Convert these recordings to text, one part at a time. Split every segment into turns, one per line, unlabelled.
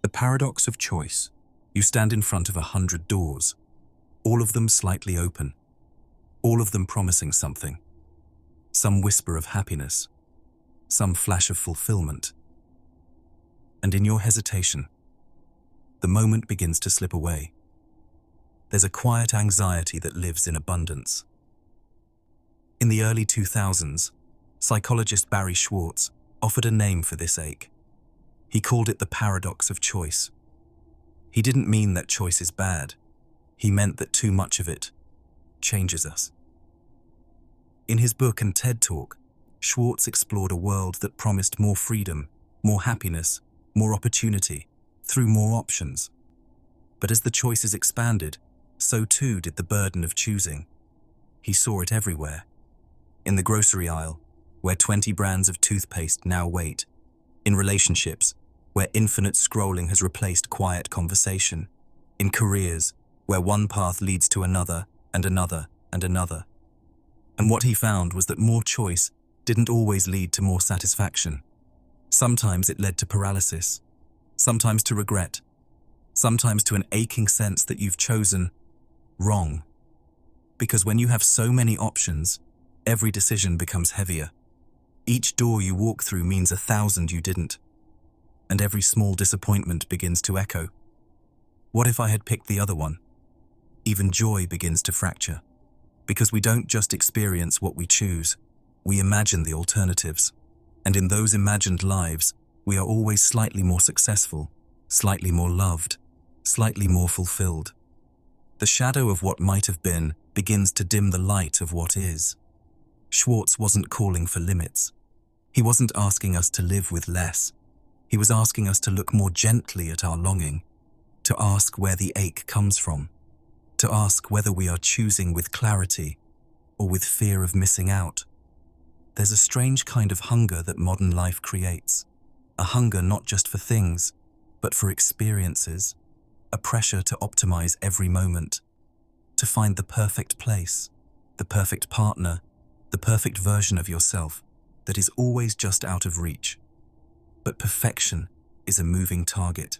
The paradox of choice. You stand in front of 100 doors, all of them slightly open, all of them promising something. Some whisper of happiness, some flash of fulfillment. And in your hesitation, the moment begins to slip away. There's a quiet anxiety that lives in abundance. In the early 2000s, psychologist Barry Schwartz offered a name for this ache. He called it the paradox of choice. He didn't mean that choice is bad. He meant that too much of it changes us. In his book and TED Talk, Schwartz explored a world that promised more freedom, more happiness, more opportunity, through more options. But as the choices expanded, so too did the burden of choosing. He saw it everywhere. In the grocery aisle, where 20 brands of toothpaste now wait. In relationships, where infinite scrolling has replaced quiet conversation. In careers, where one path leads to another, and another, and another. And what he found was that more choice didn't always lead to more satisfaction. Sometimes it led to paralysis, sometimes to regret, sometimes to an aching sense that you've chosen wrong. Because when you have so many options, every decision becomes heavier. Each door you walk through means 1,000 you didn't. And every small disappointment begins to echo. What if I had picked the other one? Even joy begins to fracture. Because we don't just experience what we choose, we imagine the alternatives. And in those imagined lives, we are always slightly more successful, slightly more loved, slightly more fulfilled. The shadow of what might have been begins to dim the light of what is. Schwartz wasn't calling for limits. He wasn't asking us to live with less. He was asking us to look more gently at our longing, to ask where the ache comes from, to ask whether we are choosing with clarity or with fear of missing out. There's a strange kind of hunger that modern life creates, a hunger not just for things, but for experiences, a pressure to optimize every moment, to find the perfect place, the perfect partner, the perfect version of yourself that is always just out of reach. But perfection is a moving target.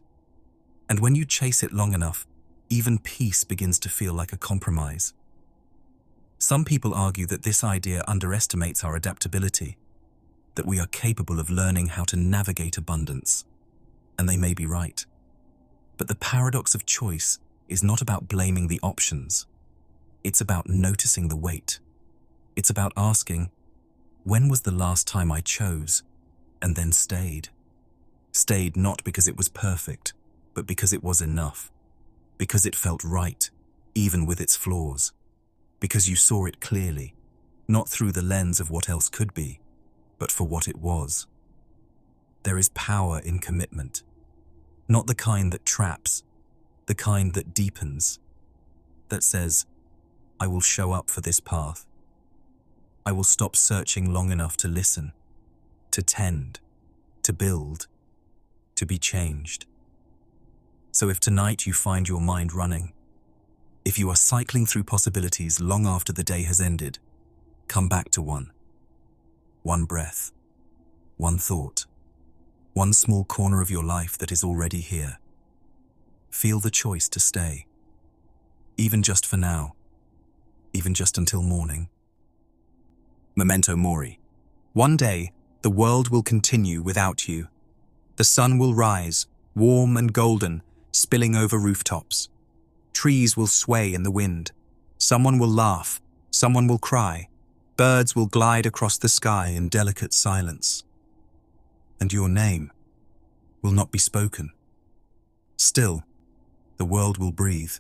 And when you chase it long enough, even peace begins to feel like a compromise. Some people argue that this idea underestimates our adaptability, that we are capable of learning how to navigate abundance. And they may be right. But the paradox of choice is not about blaming the options. It's about noticing the weight. It's about asking, when was the last time I chose and then stayed? Stayed not because it was perfect, but because it was enough. Because it felt right, even with its flaws. Because you saw it clearly, not through the lens of what else could be, but for what it was. There is power in commitment. Not the kind that traps, the kind that deepens. That says, I will show up for this path. I will stop searching long enough to listen, to tend, to build, to be changed. So if tonight you find your mind running, if you are cycling through possibilities long after the day has ended, come back to one. One breath, one thought, one small corner of your life that is already here. Feel the choice to stay, even just for now, even just until morning. Memento Mori. One day, the world will continue without you. The sun will rise, warm and golden, spilling over rooftops. Trees will sway in the wind. Someone will laugh, someone will cry. Birds will glide across the sky in delicate silence. And your name will not be spoken. Still, the world will breathe.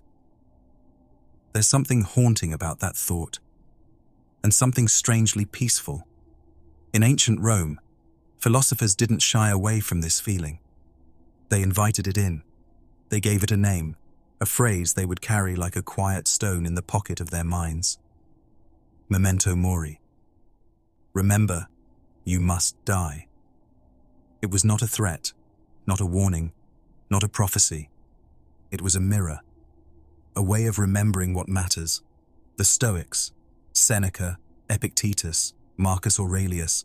There's something haunting about that thought, and something strangely peaceful. In ancient Rome, philosophers didn't shy away from this feeling. They invited it in. They gave it a name, a phrase they would carry like a quiet stone in the pocket of their minds. Memento Mori. Remember, you must die. It was not a threat, not a warning, not a prophecy. It was a mirror, a way of remembering what matters. The Stoics, Seneca, Epictetus, Marcus Aurelius,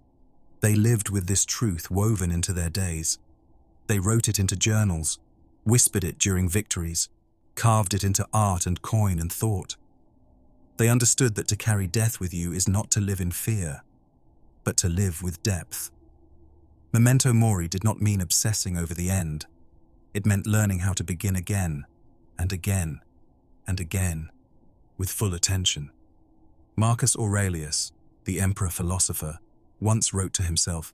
they lived with this truth woven into their days. They wrote it into journals, whispered it during victories, carved it into art and coin and thought. They understood that to carry death with you is not to live in fear, but to live with depth. Memento Mori did not mean obsessing over the end. It meant learning how to begin again, and again, and again, with full attention. Marcus Aurelius, the emperor philosopher, once wrote to himself,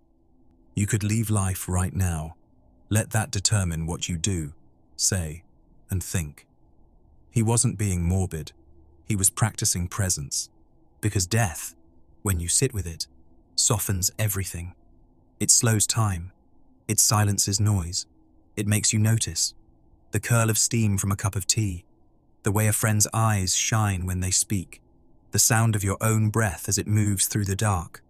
"You could leave life right now. Let that determine what you do, say, and think." He wasn't being morbid. He was practicing presence. Because death, when you sit with it, softens everything. It slows time. It silences noise. It makes you notice the curl of steam from a cup of tea, the way a friend's eyes shine when they speak, the sound of your own breath as it moves through the dark.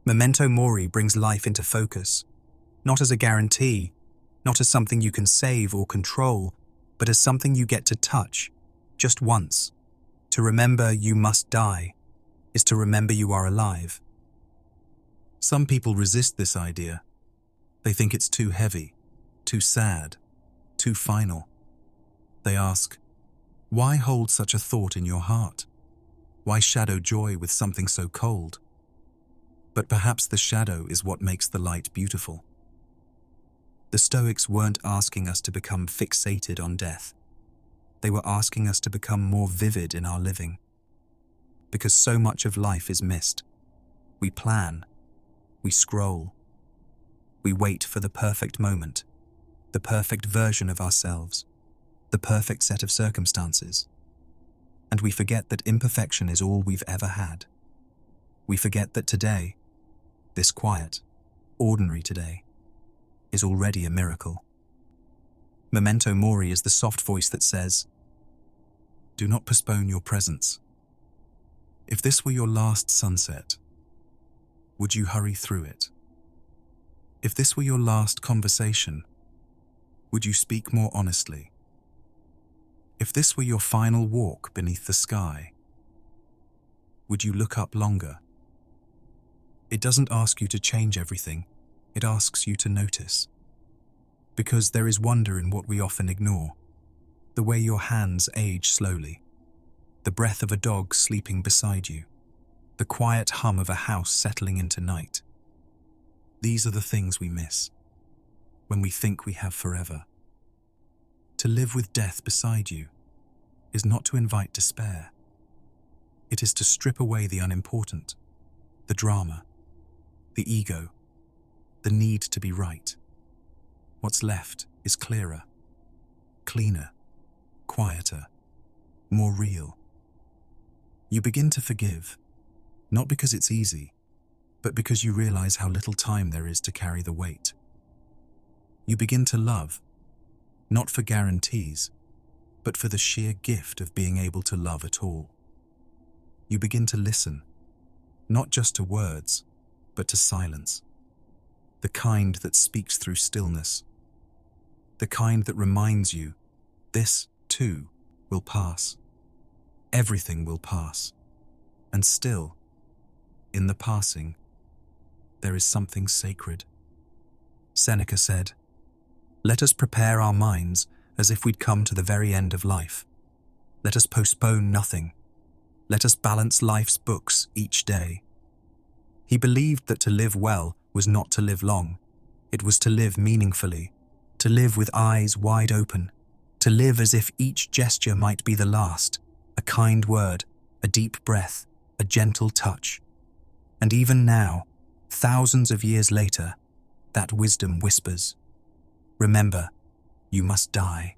Memento Mori brings life into focus, not as a guarantee, not as something you can save or control, but as something you get to touch, just once. To remember you must die is to remember you are alive. Some people resist this idea. They think it's too heavy, too sad, too final. They ask, why hold such a thought in your heart? Why shadow joy with something so cold? But perhaps the shadow is what makes the light beautiful. The Stoics weren't asking us to become fixated on death. They were asking us to become more vivid in our living. Because so much of life is missed. We plan. We scroll. We wait for the perfect moment, the perfect version of ourselves, the perfect set of circumstances. And we forget that imperfection is all we've ever had. We forget that today, this quiet, ordinary today, is already a miracle. Memento Mori is the soft voice that says, do not postpone your presence. If this were your last sunset, would you hurry through it? If this were your last conversation, would you speak more honestly? If this were your final walk beneath the sky, would you look up longer? It doesn't ask you to change everything, it asks you to notice. Because there is wonder in what we often ignore. The way your hands age slowly, the breath of a dog sleeping beside you, the quiet hum of a house settling into night. These are the things we miss when we think we have forever. To live with death beside you is not to invite despair. It is to strip away the unimportant, the drama, the ego, the need to be right. What's left is clearer, cleaner, quieter, more real. You begin to forgive, not because it's easy, but because you realize how little time there is to carry the weight. You begin to love, not for guarantees, but for the sheer gift of being able to love at all. You begin to listen, not just to words, but to silence. The kind that speaks through stillness. The kind that reminds you, this, too, will pass. Everything will pass. And still, in the passing, there is something sacred. Seneca said, "Let us prepare our minds as if we'd come to the very end of life. Let us postpone nothing. Let us balance life's books each day." He believed that to live well was not to live long. It was to live meaningfully, to live with eyes wide open, to live as if each gesture might be the last, a kind word, a deep breath, a gentle touch. And even now, thousands of years later, that wisdom whispers, remember, you must die.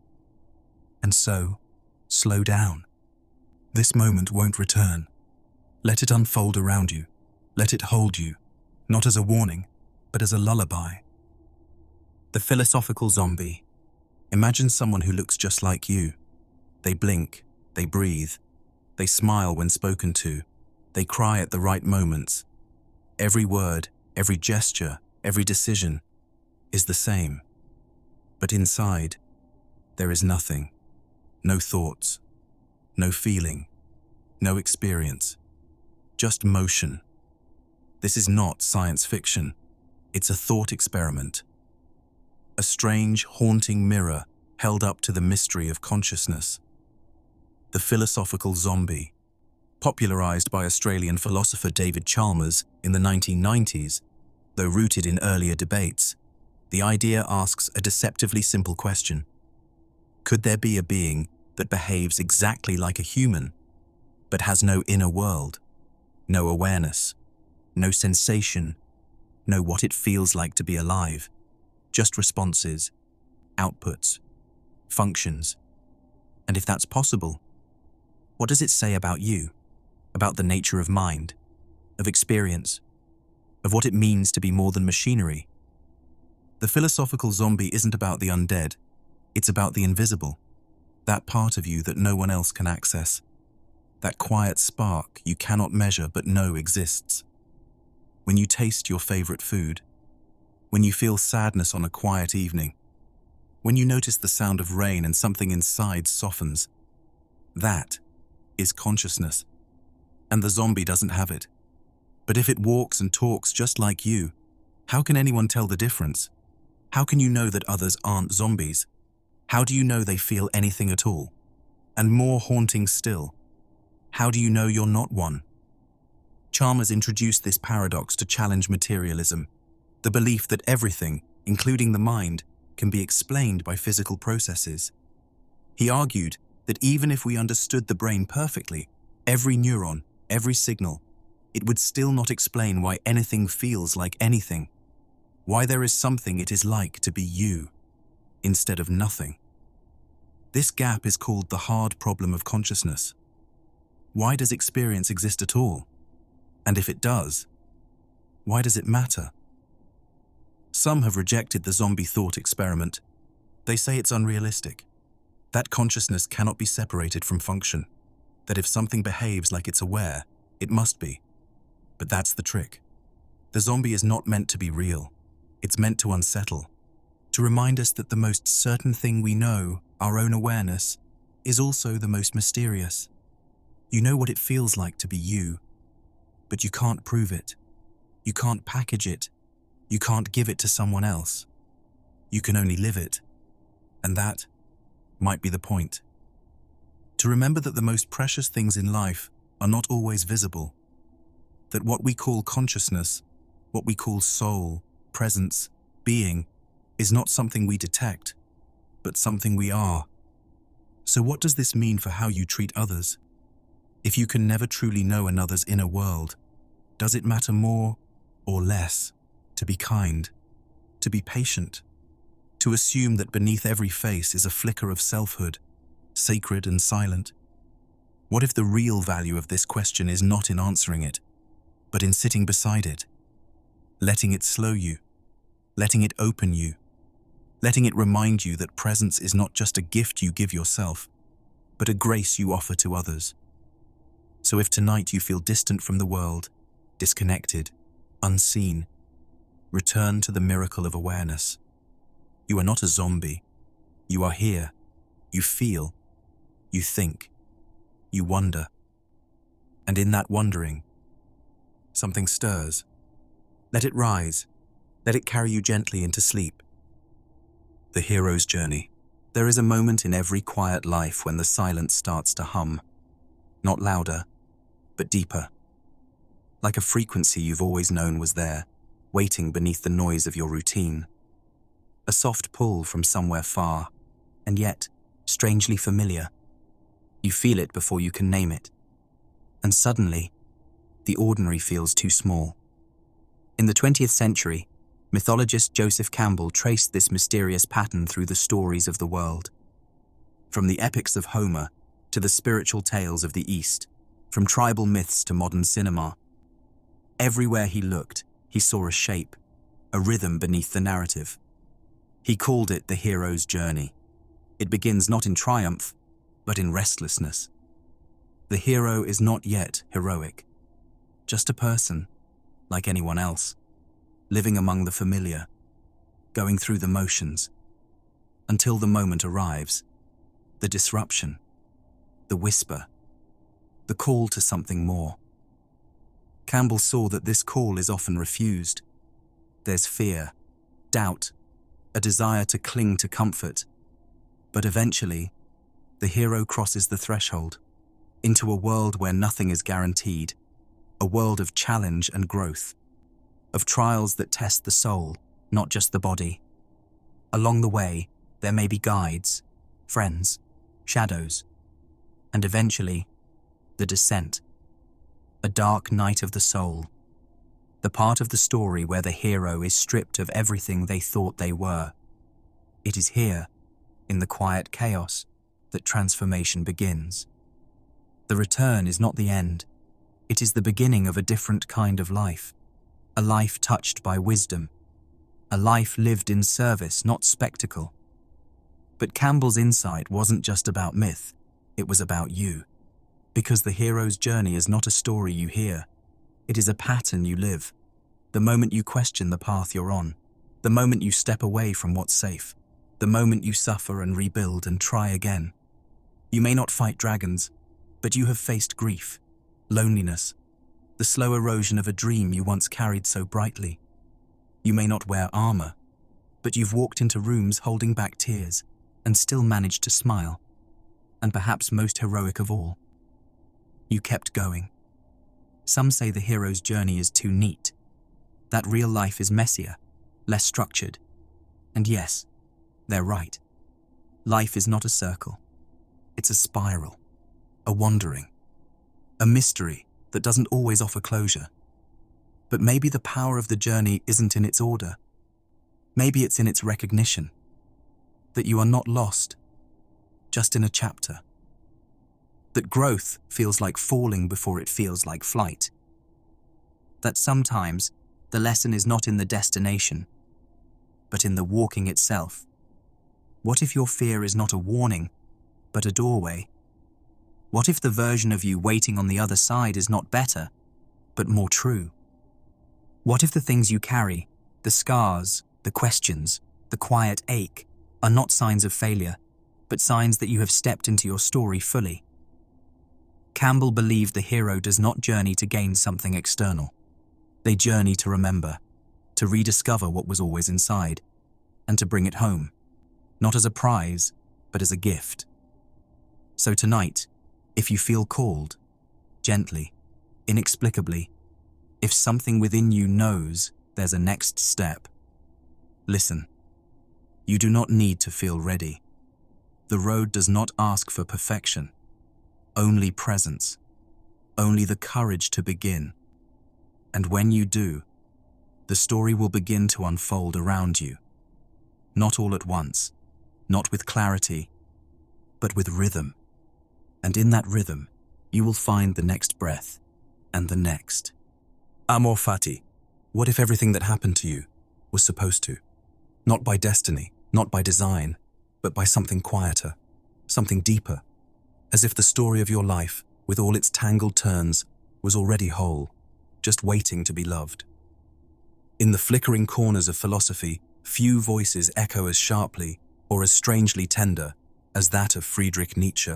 And so, slow down. This moment won't return. Let it unfold around you. Let it hold you, not as a warning, but as a lullaby. The philosophical zombie. Imagine someone who looks just like you. They blink, they breathe, they smile when spoken to, they cry at the right moments. Every word, every gesture, every decision is the same. But inside, there is nothing. No thoughts, no feeling, no experience, just motion. This is not science fiction. It's a thought experiment. A strange, haunting mirror held up to the mystery of consciousness. The philosophical zombie, popularized by Australian philosopher David Chalmers in the 1990s, though rooted in earlier debates, the idea asks a deceptively simple question. Could there be a being that behaves exactly like a human, but has no inner world, no awareness, no sensation, no what it feels like to be alive, just responses, outputs, functions? And if that's possible, what does it say about you, about the nature of mind, of experience, of what it means to be more than machinery? The philosophical zombie isn't about the undead, it's about the invisible, that part of you that no one else can access, that quiet spark you cannot measure but know exists. When you taste your favorite food, when you feel sadness on a quiet evening, when you notice the sound of rain and something inside softens, that is consciousness. And the zombie doesn't have it. But if it walks and talks just like you, how can anyone tell the difference? How can you know that others aren't zombies? How do you know they feel anything at all? And more haunting still, how do you know you're not one? Chalmers introduced this paradox to challenge materialism, the belief that everything, including the mind, can be explained by physical processes. He argued that even if we understood the brain perfectly, every neuron, every signal, it would still not explain why anything feels like anything, why there is something it is like to be you, instead of nothing. This gap is called the hard problem of consciousness. Why does experience exist at all? And if it does, why does it matter? Some have rejected the zombie thought experiment. They say it's unrealistic, that consciousness cannot be separated from function, that if something behaves like it's aware, it must be. But that's the trick. The zombie is not meant to be real. It's meant to unsettle, to remind us that the most certain thing we know, our own awareness, is also the most mysterious. You know what it feels like to be you, but you can't prove it. You can't package it. You can't give it to someone else. You can only live it. And that might be the point. To remember that the most precious things in life are not always visible. That what we call consciousness, what we call soul, presence, being, is not something we detect, but something we are. So what does this mean for how you treat others? If you can never truly know another's inner world, does it matter more or less to be kind, to be patient, to assume that beneath every face is a flicker of selfhood, sacred and silent? What if the real value of this question is not in answering it, but in sitting beside it, letting it slow you, letting it open you, letting it remind you that presence is not just a gift you give yourself, but a grace you offer to others? So if tonight you feel distant from the world, disconnected, unseen, return to the miracle of awareness. You are not a zombie. You are here. You feel. You think. You wonder. And in that wondering, something stirs. Let it rise. Let it carry you gently into sleep. The hero's journey. There is a moment in every quiet life when the silence starts to hum. Not louder, but deeper. Like a frequency you've always known was there, waiting beneath the noise of your routine. A soft pull from somewhere far, and yet strangely familiar. You feel it before you can name it. And suddenly, the ordinary feels too small. In the 20th century, mythologist Joseph Campbell traced this mysterious pattern through the stories of the world. From the epics of Homer to the spiritual tales of the East, from tribal myths to modern cinema, everywhere he looked, he saw a shape, a rhythm beneath the narrative. He called it the hero's journey. It begins not in triumph, but in restlessness. The hero is not yet heroic, just a person, like anyone else, living among the familiar, going through the motions, until the moment arrives, the disruption, the whisper, the call to something more. Campbell saw that this call is often refused. There's fear, doubt, a desire to cling to comfort. But eventually, the hero crosses the threshold into a world where nothing is guaranteed, a world of challenge and growth, of trials that test the soul, not just the body. Along the way, there may be guides, friends, shadows, and eventually, the descent, a dark night of the soul, the part of the story where the hero is stripped of everything they thought they were. It is here, in the quiet chaos, that transformation begins. The return is not the end. It is the beginning of a different kind of life, a life touched by wisdom, a life lived in service, not spectacle. But Campbell's insight wasn't just about myth, it was about you. Because the hero's journey is not a story you hear, it is a pattern you live. The moment you question the path you're on, the moment you step away from what's safe, the moment you suffer and rebuild and try again. You may not fight dragons, but you have faced grief, loneliness, the slow erosion of a dream you once carried so brightly. You may not wear armor, but you've walked into rooms holding back tears and still managed to smile. And perhaps most heroic of all, you kept going. Some say the hero's journey is too neat, that real life is messier, less structured. And yes, they're right. Life is not a circle. It's a spiral, a wandering, a mystery that doesn't always offer closure. But maybe the power of the journey isn't in its order. Maybe it's in its recognition, that you are not lost, just in a chapter. That growth feels like falling before it feels like flight. That sometimes the lesson is not in the destination, but in the walking itself. What if your fear is not a warning, but a doorway? What if the version of you waiting on the other side is not better, but more true? What if the things you carry, the scars, the questions, the quiet ache, are not signs of failure, but signs that you have stepped into your story fully? Campbell believed the hero does not journey to gain something external. They journey to remember, to rediscover what was always inside, and to bring it home, not as a prize, but as a gift. So tonight, if you feel called, gently, inexplicably, if something within you knows there's a next step, listen. You do not need to feel ready. The road does not ask for perfection, only presence, only the courage to begin. And when you do, the story will begin to unfold around you. Not all at once, not with clarity, but with rhythm. And in that rhythm, you will find the next breath, and the next. Amor Fati. What if everything that happened to you was supposed to? Not by destiny, not by design, but by something quieter, something deeper. As if the story of your life, with all its tangled turns, was already whole, just waiting to be loved. In the flickering corners of philosophy, few voices echo as sharply or as strangely tender as that of Friedrich Nietzsche.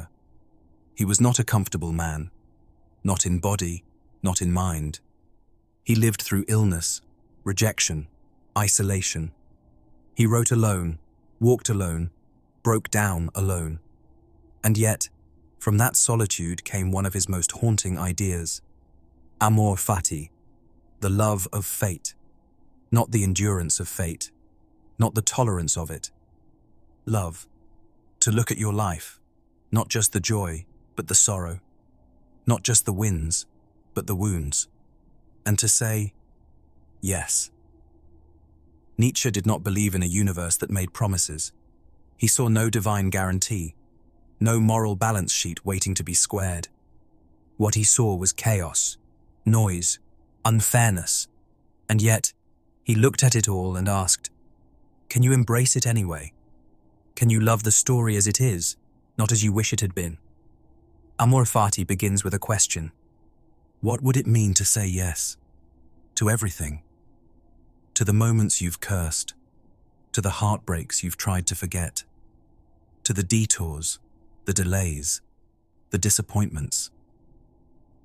He was not a comfortable man, not in body, not in mind. He lived through illness, rejection, isolation. He wrote alone, walked alone, broke down alone. And yet, from that solitude came one of his most haunting ideas. Amor Fati, the love of fate, not the endurance of fate, not the tolerance of it. Love, to look at your life, not just the joy, but the sorrow, not just the wins, but the wounds, and to say, yes. Nietzsche did not believe in a universe that made promises. He saw no divine guarantee, no moral balance sheet waiting to be squared. What he saw was chaos, noise, unfairness, and yet he looked at it all and asked, can you embrace it anyway? Can you love the story as it is, not as you wish it had been? Amor Fati begins with a question. What would it mean to say yes? To everything? To the moments you've cursed, to the heartbreaks you've tried to forget, to the detours, the delays, the disappointments.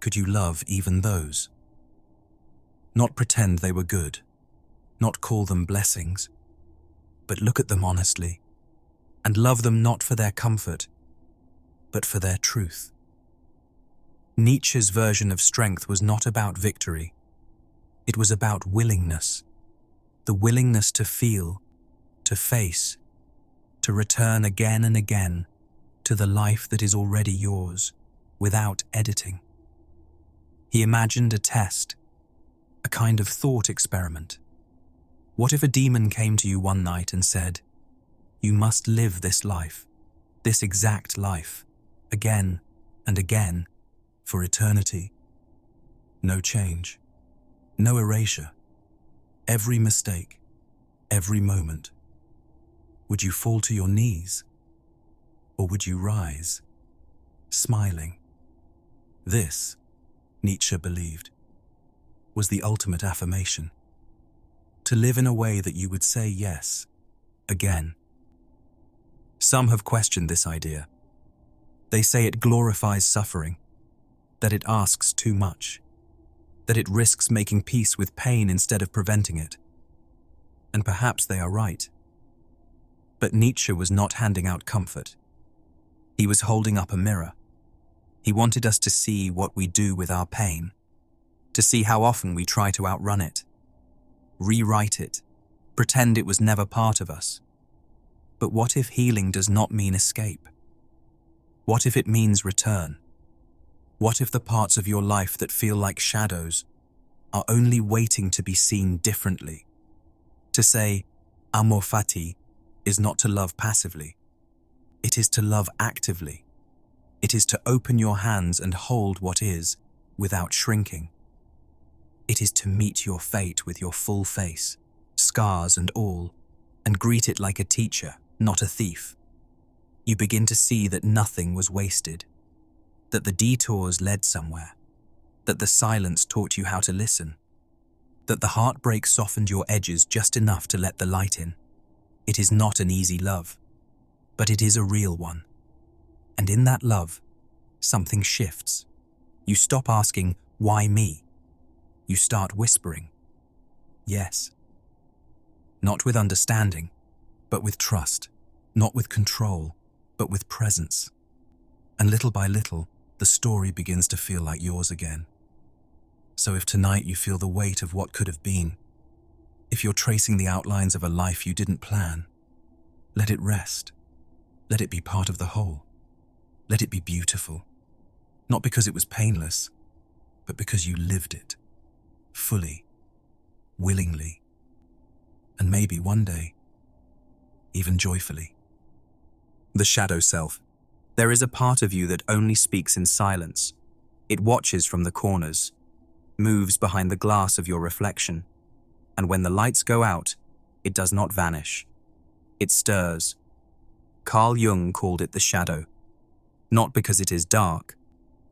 Could you love even those? Not pretend they were good, not call them blessings, but look at them honestly. and love them not for their comfort, but for their truth. Nietzsche's version of strength was not about victory. It was about willingness. The willingness to feel, to face, to return again and again to the life that is already yours, without editing. He imagined a test, a kind of thought experiment. What if a demon came to you one night and said, "You must live this life, this exact life, again and again, for eternity"? No change, no erasure, every mistake, every moment. Would you fall to your knees? Or would you rise, smiling? This, Nietzsche believed, was the ultimate affirmation. To live in a way that you would say yes, again. Some have questioned this idea. They say it glorifies suffering, that it asks too much, that it risks making peace with pain instead of preventing it. And perhaps they are right. But Nietzsche was not handing out comfort. He was holding up a mirror. He wanted us to see what we do with our pain, to see how often we try to outrun it, rewrite it, pretend it was never part of us. But what if healing does not mean escape? What if it means return? What if the parts of your life that feel like shadows are only waiting to be seen differently? To say, Amor Fati is not to love passively. It is to love actively. It is to open your hands and hold what is without shrinking. It is to meet your fate with your full face, scars and all, and greet it like a teacher, not a thief. You begin to see that nothing was wasted, that the detours led somewhere, that the silence taught you how to listen, that the heartbreak softened your edges just enough to let the light in. It is not an easy love, but it is a real one. And in that love, something shifts. You stop asking, "Why me?" You start whispering, "Yes." Not with understanding, but with trust. Not with control, but with presence. And little by little, the story begins to feel like yours again. So if tonight you feel the weight of what could have been, if you're tracing the outlines of a life you didn't plan, let it rest. Let it be part of the whole. Let it be beautiful. Not because it was painless, but because you lived it. Fully. Willingly. And maybe one day, even joyfully. The shadow self. There is a part of you that only speaks in silence. It watches from the corners, moves behind the glass of your reflection, and when the lights go out, it does not vanish. It stirs. Carl Jung called it the shadow, not because it is dark,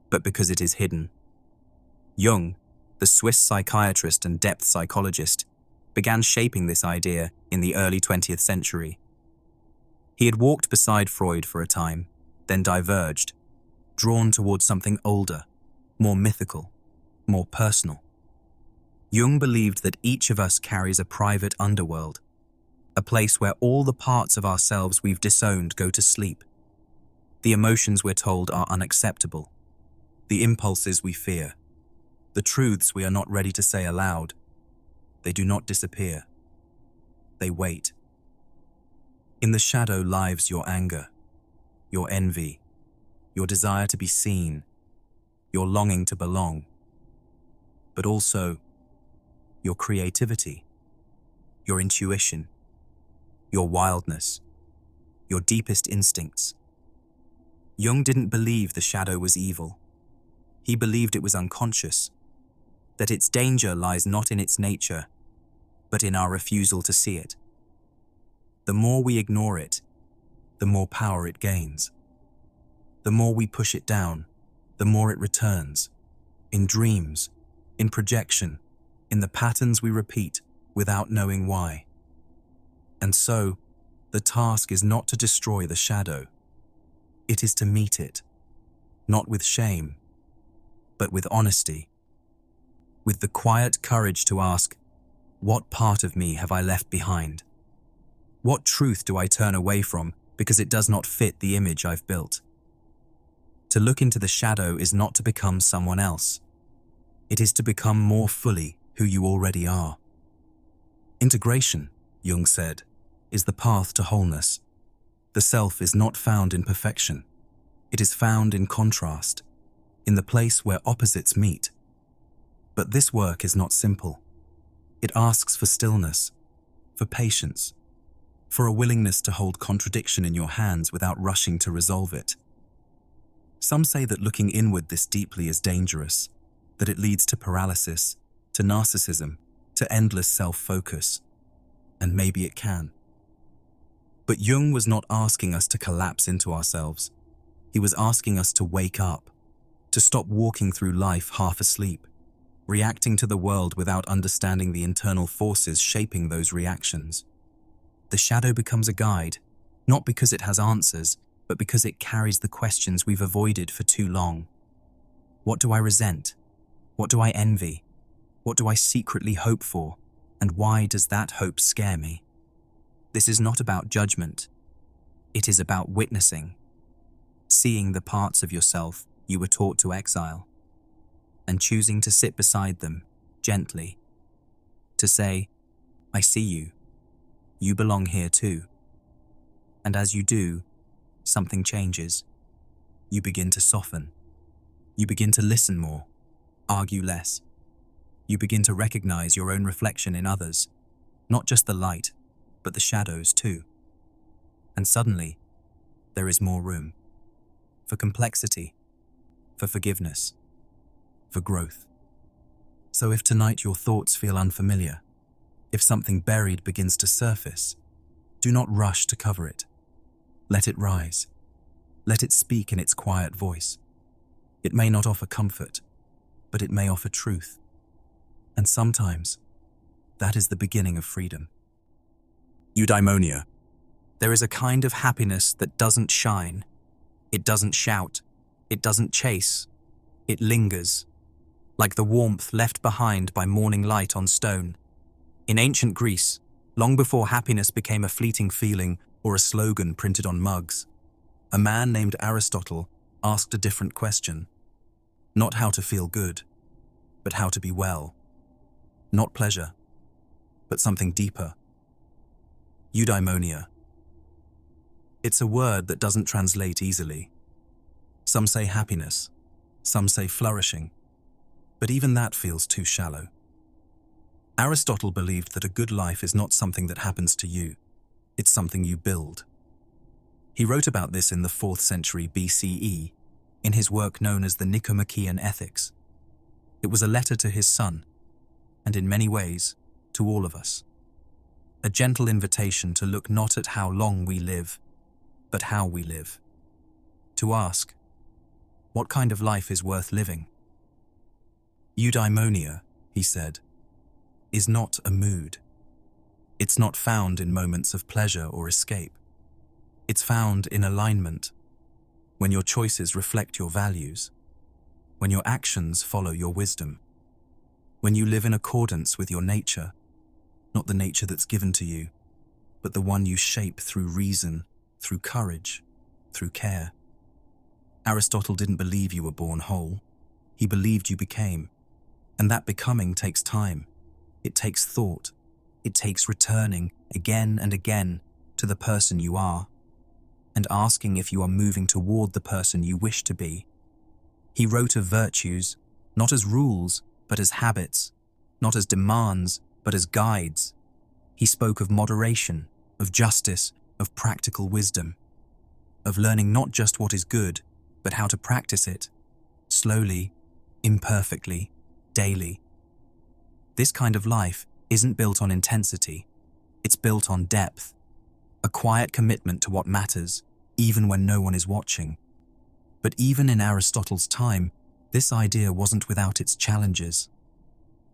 but because it is hidden. Jung, the Swiss psychiatrist and depth psychologist, began shaping this idea in the early 20th century. He had walked beside Freud for a time, then diverged, drawn towards something older, more mythical, more personal. Jung believed that each of us carries a private underworld, a place where all the parts of ourselves we've disowned go to sleep. The emotions we're told are unacceptable, the impulses we fear, the truths we are not ready to say aloud. They do not disappear. They wait. In the shadow lives your anger, your envy, your desire to be seen, your longing to belong, but also your creativity, your intuition, your wildness, your deepest instincts. Jung didn't believe the shadow was evil. He believed it was unconscious, that its danger lies not in its nature, but in our refusal to see it. The more we ignore it, the more power it gains. The more we push it down, the more it returns, in dreams, in projection, in the patterns we repeat without knowing why. And so, the task is not to destroy the shadow. It is to meet it, not with shame, but with honesty, with the quiet courage to ask, what part of me have I left behind? What truth do I turn away from because it does not fit the image I've built. To look into the shadow is not to become someone else. It is to become more fully who you already are. Integration, Jung said, is the path to wholeness. The self is not found in perfection. It is found in contrast, in the place where opposites meet. But this work is not simple. It asks for stillness, for patience, for a willingness to hold contradiction in your hands without rushing to resolve it. Some say that looking inward this deeply is dangerous, that it leads to paralysis, to narcissism, to endless self-focus. And maybe it can. But Jung was not asking us to collapse into ourselves. He was asking us to wake up, to stop walking through life half asleep, reacting to the world without understanding the internal forces shaping those reactions. The shadow becomes a guide, not because it has answers, but because it carries the questions we've avoided for too long. What do I resent? What do I envy? What do I secretly hope for? And why does that hope scare me? This is not about judgment. It is about witnessing, seeing the parts of yourself you were taught to exile, and choosing to sit beside them, gently, to say, I see you. You belong here too. And as you do, something changes. You begin to soften. You begin to listen more, argue less. You begin to recognize your own reflection in others, not just the light, but the shadows too. And suddenly, there is more room for complexity, for forgiveness, for growth. So if tonight your thoughts feel unfamiliar, if something buried begins to surface, do not rush to cover it. Let it rise. Let it speak in its quiet voice. It may not offer comfort, but it may offer truth. And sometimes, that is the beginning of freedom. Eudaimonia. There is a kind of happiness that doesn't shine. It doesn't shout. It doesn't chase. It lingers, like the warmth left behind by morning light on stone. In ancient Greece, long before happiness became a fleeting feeling or a slogan printed on mugs, a man named Aristotle asked a different question. Not how to feel good, but how to be well. Not pleasure, but something deeper. Eudaimonia. It's a word that doesn't translate easily. Some say happiness, some say flourishing, but even that feels too shallow. Aristotle believed that a good life is not something that happens to you, it's something you build. He wrote about this in the 4th century BCE, in his work known as the Nicomachean Ethics. It was a letter to his son, and in many ways, to all of us. A gentle invitation to look not at how long we live, but how we live. To ask, what kind of life is worth living? Eudaimonia, he said, is not a mood. It's not found in moments of pleasure or escape. It's found in alignment, when your choices reflect your values, when your actions follow your wisdom, when you live in accordance with your nature, not the nature that's given to you, but the one you shape through reason, through courage, through care. Aristotle didn't believe you were born whole. He believed you became. And that becoming takes time. It takes thought. It takes returning again and again to the person you are, and asking if you are moving toward the person you wish to be. He wrote of virtues, not as rules, but as habits, not as demands, but as guides. He spoke of moderation, of justice, of practical wisdom, of learning not just what is good, but how to practice it, slowly, imperfectly, daily. This kind of life isn't built on intensity, it's built on depth, a quiet commitment to what matters, even when no one is watching. But even in Aristotle's time, this idea wasn't without its challenges.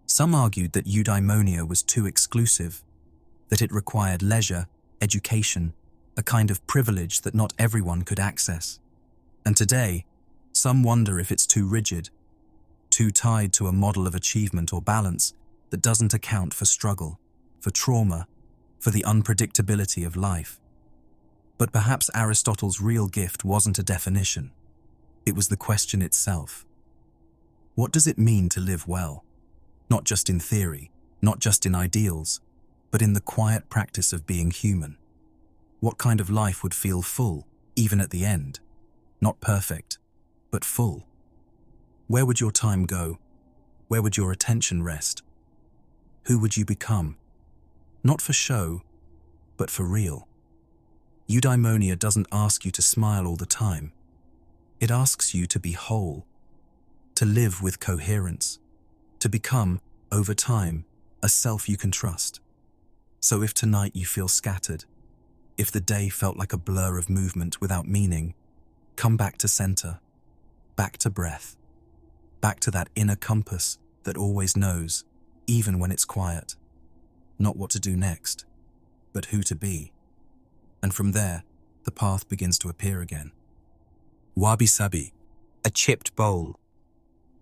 Some argued that eudaimonia was too exclusive, that it required leisure, education, a kind of privilege that not everyone could access. And today, some wonder if it's too rigid, too tied to a model of achievement or balance that doesn't account for struggle, for trauma, for the unpredictability of life. But perhaps Aristotle's real gift wasn't a definition. It was the question itself. What does it mean to live well? Not just in theory, not just in ideals, but in the quiet practice of being human. What kind of life would feel full, even at the end? Not perfect, but full. Where would your time go? Where would your attention rest? Who would you become? Not for show, but for real. Eudaimonia doesn't ask you to smile all the time. It asks you to be whole, to live with coherence, to become, over time, a self you can trust. So if tonight you feel scattered, if the day felt like a blur of movement without meaning, come back to center, back to breath, back to that inner compass that always knows, even when it's quiet, not what to do next, but who to be. And from there, the path begins to appear again. Wabi Sabi.
A chipped bowl,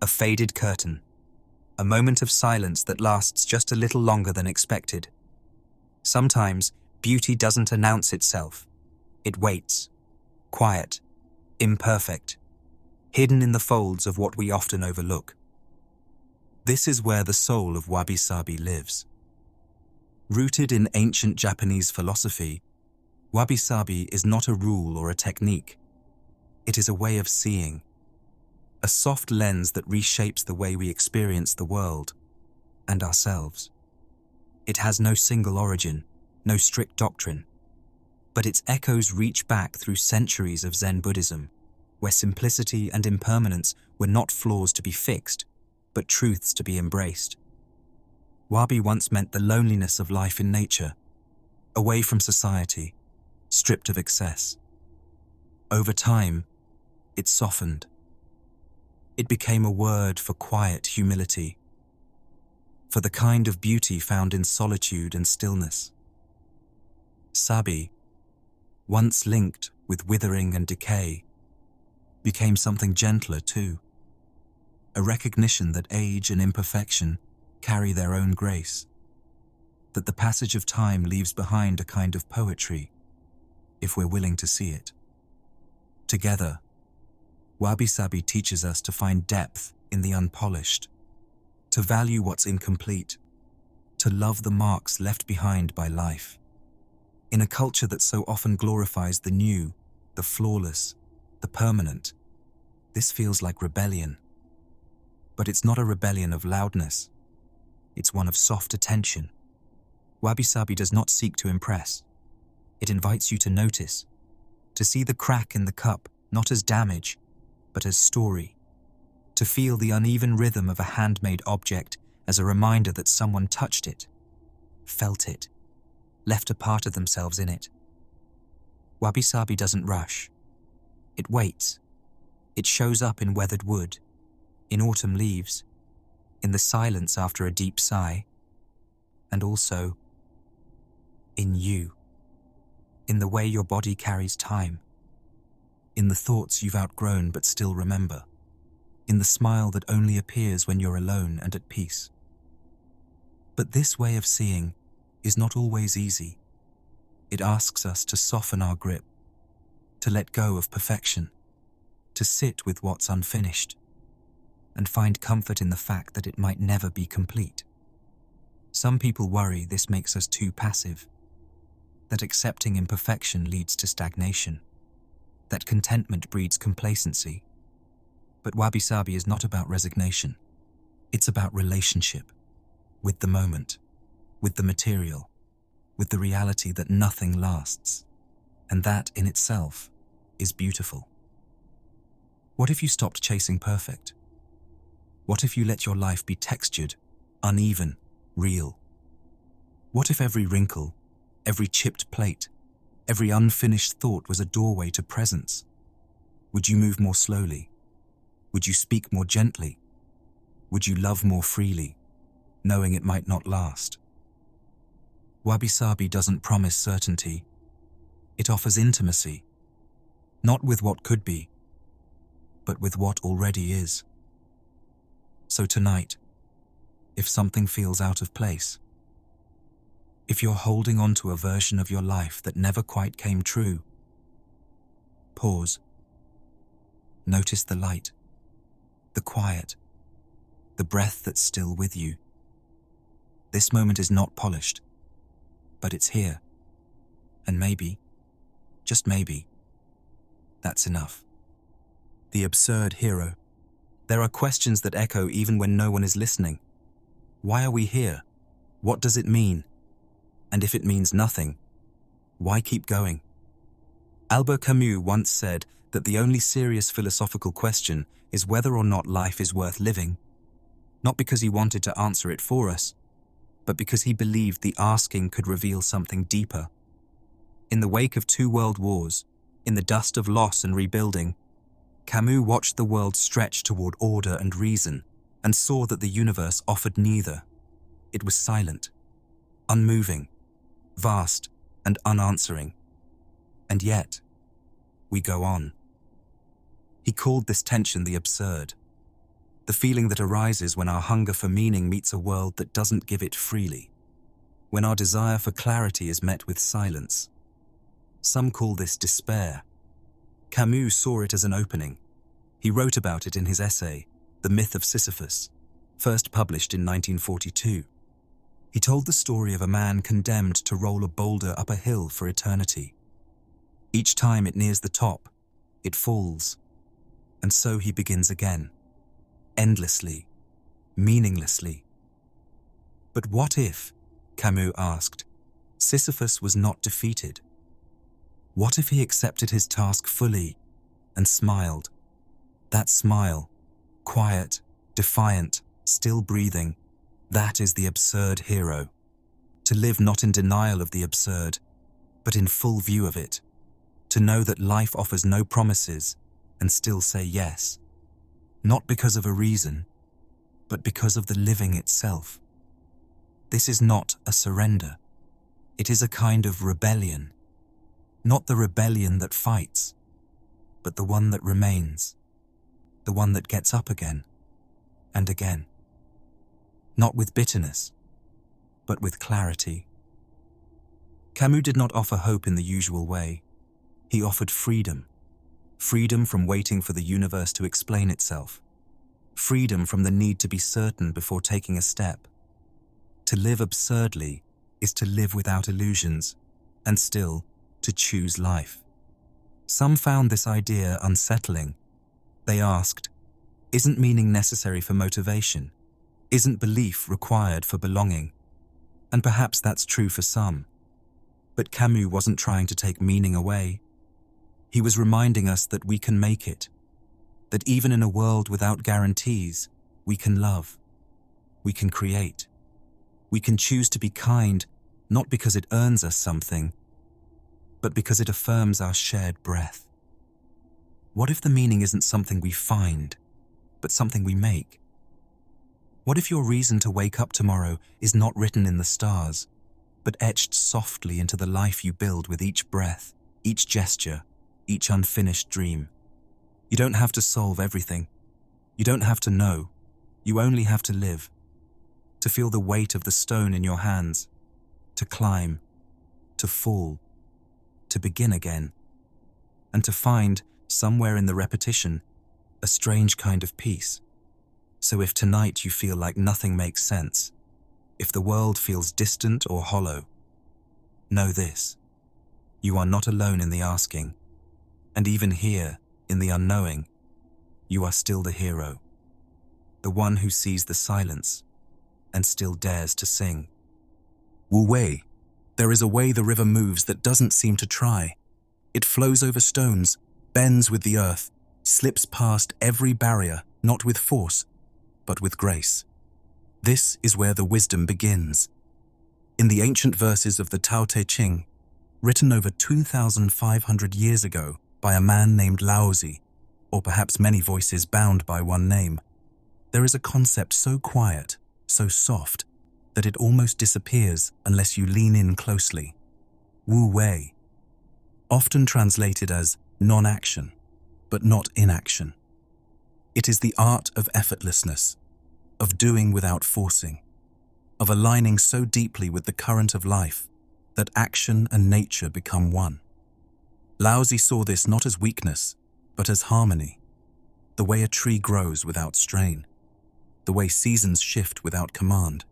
a faded curtain, a moment of silence that lasts just a little longer than expected. Sometimes, beauty doesn't announce itself. It waits, quiet, imperfect, hidden in the folds of what we often overlook. This is where the soul of Wabi Sabi lives. Rooted in ancient Japanese philosophy, Wabi Sabi is not a rule or a technique. It is a way of seeing, a soft lens that reshapes the way we experience the world and ourselves. It has no single origin, no strict doctrine, but its echoes reach back through centuries of Zen Buddhism, where simplicity and impermanence were not flaws to be fixed, but truths to be embraced. Wabi once meant the loneliness of life in nature, away from society, stripped of excess. Over time, it softened. It became a word for quiet humility, for the kind of beauty found in solitude and stillness. Sabi, once linked with withering and decay, became something gentler too, a recognition that age and imperfection carry their own grace, that the passage of time leaves behind a kind of poetry, if we're willing to see it. Together, Wabi Sabi teaches us to find depth in the unpolished, to value what's incomplete, to love the marks left behind by life. In a culture that so often glorifies the new, the flawless, the permanent, this feels like rebellion. But it's not a rebellion of loudness. It's one of soft attention. Wabi Sabi does not seek to impress. It invites you to notice, to see the crack in the cup not as damage, but as story, to feel the uneven rhythm of a handmade object as a reminder that someone touched it, felt it, left a part of themselves in it. Wabi Sabi doesn't rush. It waits. It shows up in weathered wood, in autumn leaves, in the silence after a deep sigh, and also in you, in the way your body carries time, in the thoughts you've outgrown but still remember, in the smile that only appears when you're alone and at peace. But this way of seeing is not always easy. It asks us to soften our grip, to let go of perfection, to sit with what's unfinished, and find comfort in the fact that it might never be complete. Some people worry this makes us too passive, that accepting imperfection leads to stagnation, that contentment breeds complacency. But Wabi Sabi is not about resignation. It's about relationship, with the moment, with the material, with the reality that nothing lasts, and that in itself is beautiful. What if you stopped chasing perfect? What if you let your life be textured, uneven, real? What if every wrinkle, every chipped plate, every unfinished thought was a doorway to presence? Would you move more slowly? Would you speak more gently? Would you love more freely, knowing it might not last? Wabi Sabi doesn't promise certainty. It offers intimacy, not with what could be, but with what already is. So tonight, if something feels out of place, if you're holding on to a version of your life that never quite came true, Pause. Notice the light, the quiet, the breath that's still with you. This moment is not polished, but it's here. And maybe, just maybe, that's enough.
The absurd hero.
There are questions that echo even when no one is listening. Why are we here? What does it mean? And if it means nothing, why keep going? Albert Camus once said that the only serious philosophical question is whether or not life is worth living, not because he wanted to answer it for us, but because he believed the asking could reveal something deeper. In the wake of 2 world wars, in the dust of loss and rebuilding, Camus watched the world stretch toward order and reason and saw that the universe offered neither. It was silent, unmoving, vast, and unanswering. And yet, we go on. He called this tension the absurd, the feeling that arises when our hunger for meaning meets a world that doesn't give it freely, when our desire for clarity is met with silence. Some call this despair. Camus saw it as an opening. He wrote about it in his essay, The Myth of Sisyphus, first published in 1942. He told the story of a man condemned to roll a boulder up a hill for eternity. Each time it nears the top, it falls, and so he begins again, endlessly, meaninglessly. But what if, Camus asked, Sisyphus was not defeated? What if he accepted his task fully and smiled? That smile, quiet, defiant, still breathing, that is the absurd hero. To live not in denial of the absurd, but in full view of it. To know that life offers no promises and still say yes. Not because of a reason, but because of the living itself. This is not a surrender. It is a kind of rebellion. Not the rebellion that fights, but the one that remains. The one that gets up again and again. Not with bitterness, but with clarity. Camus did not offer hope in the usual way. He offered freedom. Freedom from waiting for the universe to explain itself. Freedom from the need to be certain before taking a step. To live absurdly is to live without illusions, and still to choose life. Some found this idea unsettling. They asked, isn't meaning necessary for motivation? Isn't belief required for belonging? And perhaps that's true for some. But Camus wasn't trying to take meaning away. He was reminding us that we can make it, that even in a world without guarantees, we can love, we can create, we can choose to be kind, not because it earns us something, but because it affirms our shared breath. What if the meaning isn't something we find, but something we make? What if your reason to wake up tomorrow is not written in the stars, but etched softly into the life you build with each breath, each gesture, each unfinished dream? You don't have to solve everything. You don't have to know. You only have to live. To feel the weight of the stone in your hands. To climb. To fall. To begin again. And to find, somewhere in the repetition, a strange kind of peace. So if tonight you feel like nothing makes sense, if the world feels distant or hollow, know this: you are not alone in the asking. And even here, in the unknowing, you are still the hero. The one who sees the silence and still dares to sing.
Wu Wei, there is a way the river moves that doesn't seem to try. It flows over stones, bends with the earth, slips past every barrier, not with force, but with grace. This is where the wisdom begins. In the ancient verses of the Tao Te Ching, written over 2,500 years ago by a man named Laozi, or perhaps many voices bound by one name, there is a concept so quiet, so soft, that it almost disappears unless you lean in closely. Wu Wei, often translated as non-action, but not inaction. It is the art of effortlessness, of doing without forcing, of aligning so deeply with the current of life that action and nature become one. Laozi saw this not as weakness, but as harmony. The way a tree grows without strain. The way seasons shift without command.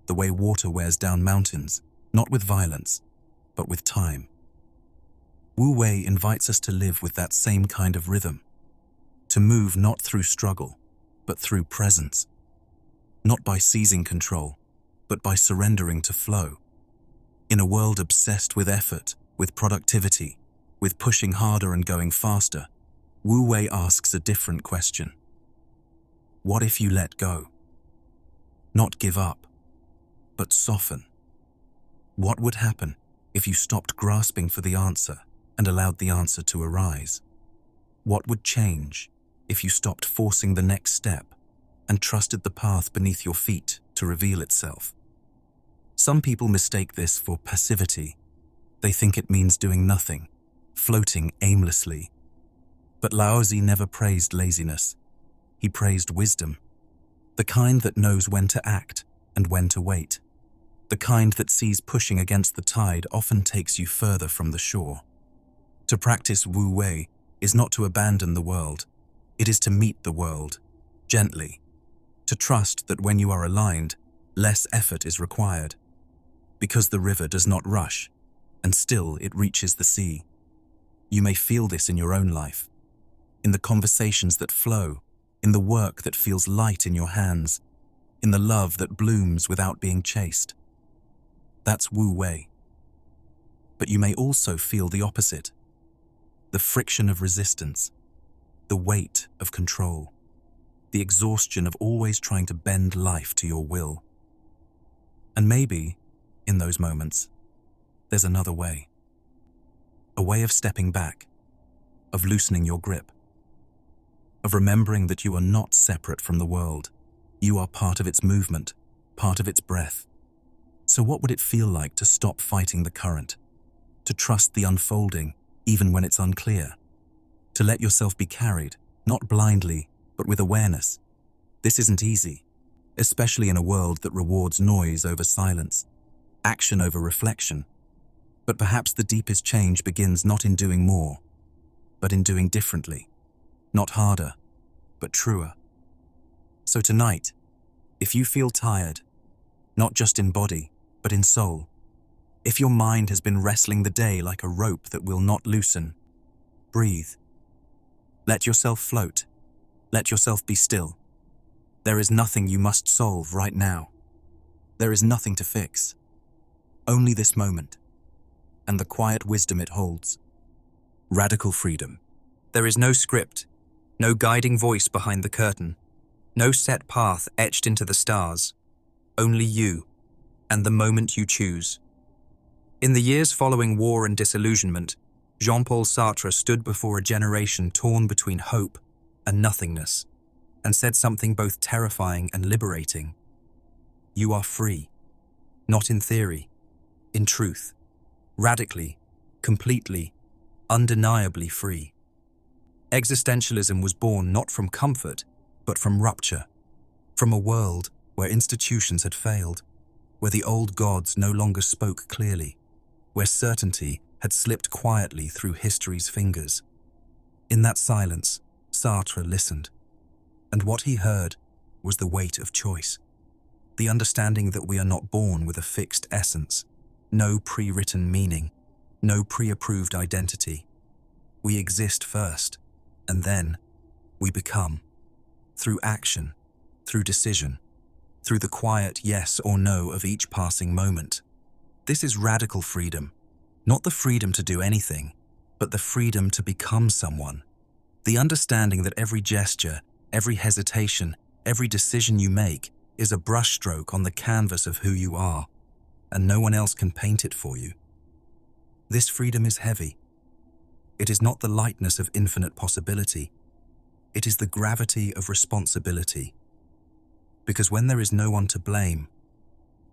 The way water wears down mountains, not with violence, but with time. Wu Wei invites us to live with that same kind of rhythm. To move not through struggle, but through presence. Not by seizing control, but by surrendering to flow. In a world obsessed with effort, with productivity, with pushing harder and going faster, Wu Wei asks a different question. What if you let go? Not give up, but soften. What would happen if you stopped grasping for the answer and allowed the answer to arise? What would change if you stopped forcing the next step and trusted the path beneath your feet to reveal itself? Some people mistake this for passivity. They think it means doing nothing, floating aimlessly. But Laozi never praised laziness. He praised wisdom. The kind that knows when to act and when to wait. The kind that sees pushing against the tide often takes you further from the shore. To practice Wu Wei is not to abandon the world. It is to meet the world, gently. To trust that when you are aligned, less effort is required. Because the river does not rush, and still it reaches the sea. You may feel this in your own life, in the conversations that flow, in the work that feels light in your hands, in the love that blooms without being chased. That's Wu Wei. But you may also feel the opposite, the friction of resistance, the weight of control, the exhaustion of always trying to bend life to your will. And maybe, in those moments, there's another way. A way of stepping back, of loosening your grip, of remembering that you are not separate from the world. You are part of its movement, part of its breath. So what would it feel like to stop fighting the current, to trust the unfolding even when it's unclear, to let yourself be carried, not blindly, but with awareness? This isn't easy, especially in a world that rewards noise over silence, action over reflection. But perhaps the deepest change begins not in doing more, but in doing differently. Not harder, but truer. So tonight, if you feel tired, not just in body, but in soul, if your mind has been wrestling the day like a rope that will not loosen, breathe. Let yourself float. Let yourself be still. There is nothing you must solve right now. There is nothing to fix. Only this moment, and the quiet wisdom it holds. Radical freedom. There is no script, no guiding voice behind the curtain, no set path etched into the stars. Only you, and the moment you choose. In the years following war and disillusionment, Jean-Paul Sartre stood before a generation torn between hope and nothingness, and said something both terrifying and liberating. You are free, not in theory, in truth, radically, completely, undeniably free. Existentialism was born not from comfort, but from rupture, from a world where institutions had failed, where the old gods no longer spoke clearly, where certainty had slipped quietly through history's fingers. In that silence, Sartre listened, and what he heard was the weight of choice, the understanding that we are not born with a fixed essence, no pre-written meaning, no pre-approved identity. We exist first, and then we become. Through action, through decision, through the quiet yes or no of each passing moment. This is radical freedom, not the freedom to do anything, but the freedom to become someone. The understanding that every gesture, every hesitation, every decision you make is a brushstroke on the canvas of who you are, and no one else can paint it for you. This freedom is heavy. It is not the lightness of infinite possibility. It is the gravity of responsibility. Because when there is no one to blame,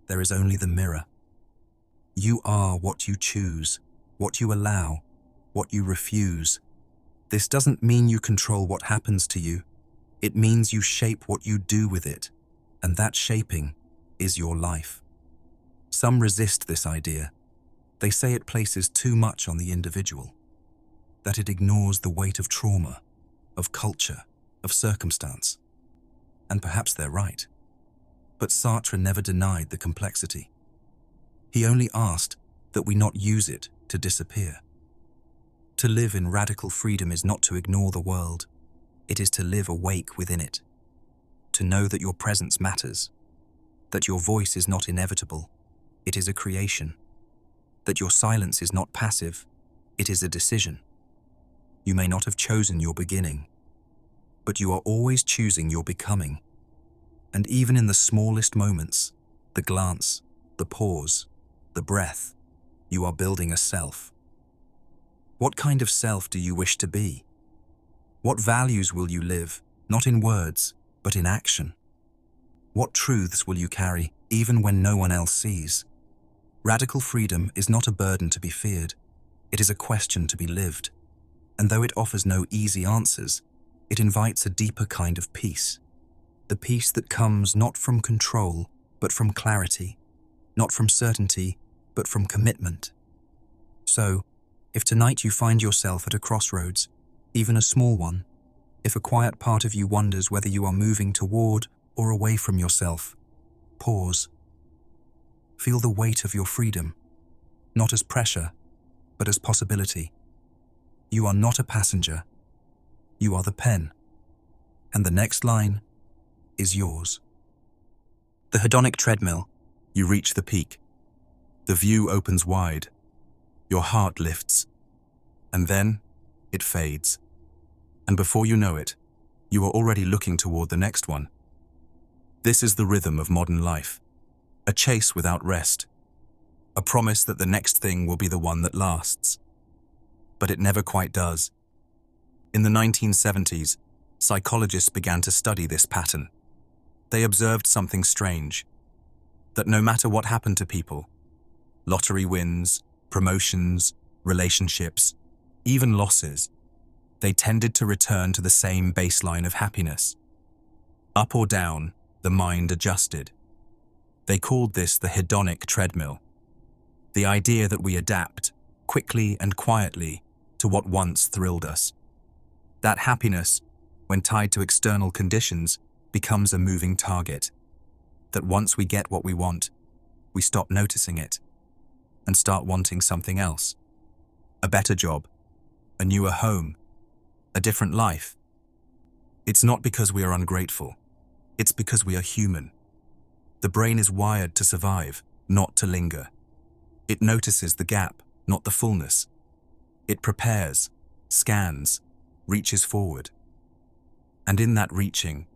there is only the mirror. You are what you choose, what you allow, what you refuse. This doesn't mean you control what happens to you. It means you shape what you do with it, and that shaping is your life. Some resist this idea. They say it places too much on the individual. that it ignores the weight of trauma, of culture, of circumstance. And perhaps they're right. But Sartre never denied the complexity. He only asked that we not use it to disappear. To live in radical freedom is not to ignore the world. It is to live awake within it. To know that your presence matters. That your voice is not inevitable. It is a creation. That your silence is not passive. It is a decision. You may not have chosen your beginning, but you are always choosing your becoming. And even in the smallest moments, the glance, the pause, the breath, you are building a self. What kind of self do you wish to be? What values will you live, not in words, but in action? What truths will you carry, even when no one else sees? Radical freedom is not a burden to be feared. It is a question to be lived. And though it offers no easy answers, it invites a deeper kind of peace. The peace that comes not from control, but from clarity. Not from certainty, but from commitment. So, if tonight you find yourself at a crossroads, even a small one, if a quiet part of you wonders whether you are moving toward or away from yourself, pause. Feel the weight of your freedom, not as pressure, but as possibility. You are not a passenger. You are the pen. And the next line is yours. The Hedonic Treadmill. You reach the peak. The view opens wide. Your heart lifts. And then it fades. And before you know it, you are already looking toward the next one. This is the rhythm of modern life. A chase without rest. A promise that the next thing will be the one that lasts. But it never quite does. In the 1970s, psychologists began to study this pattern. They observed something strange. That no matter what happened to people, lottery wins, promotions, relationships, even losses, they tended to return to the same baseline of happiness. Up or down, the mind adjusted. They called this the hedonic treadmill. The idea that we adapt, quickly and quietly, to what once thrilled us. That happiness, when tied to external conditions, becomes a moving target. That once we get what we want, we stop noticing it and start wanting something else. A better job, a newer home, a different life. It's not because we are ungrateful. It's because we are human. The brain is wired to survive, not to linger. It notices the gap, not the fullness. It prepares, scans, reaches forward. And in that reaching,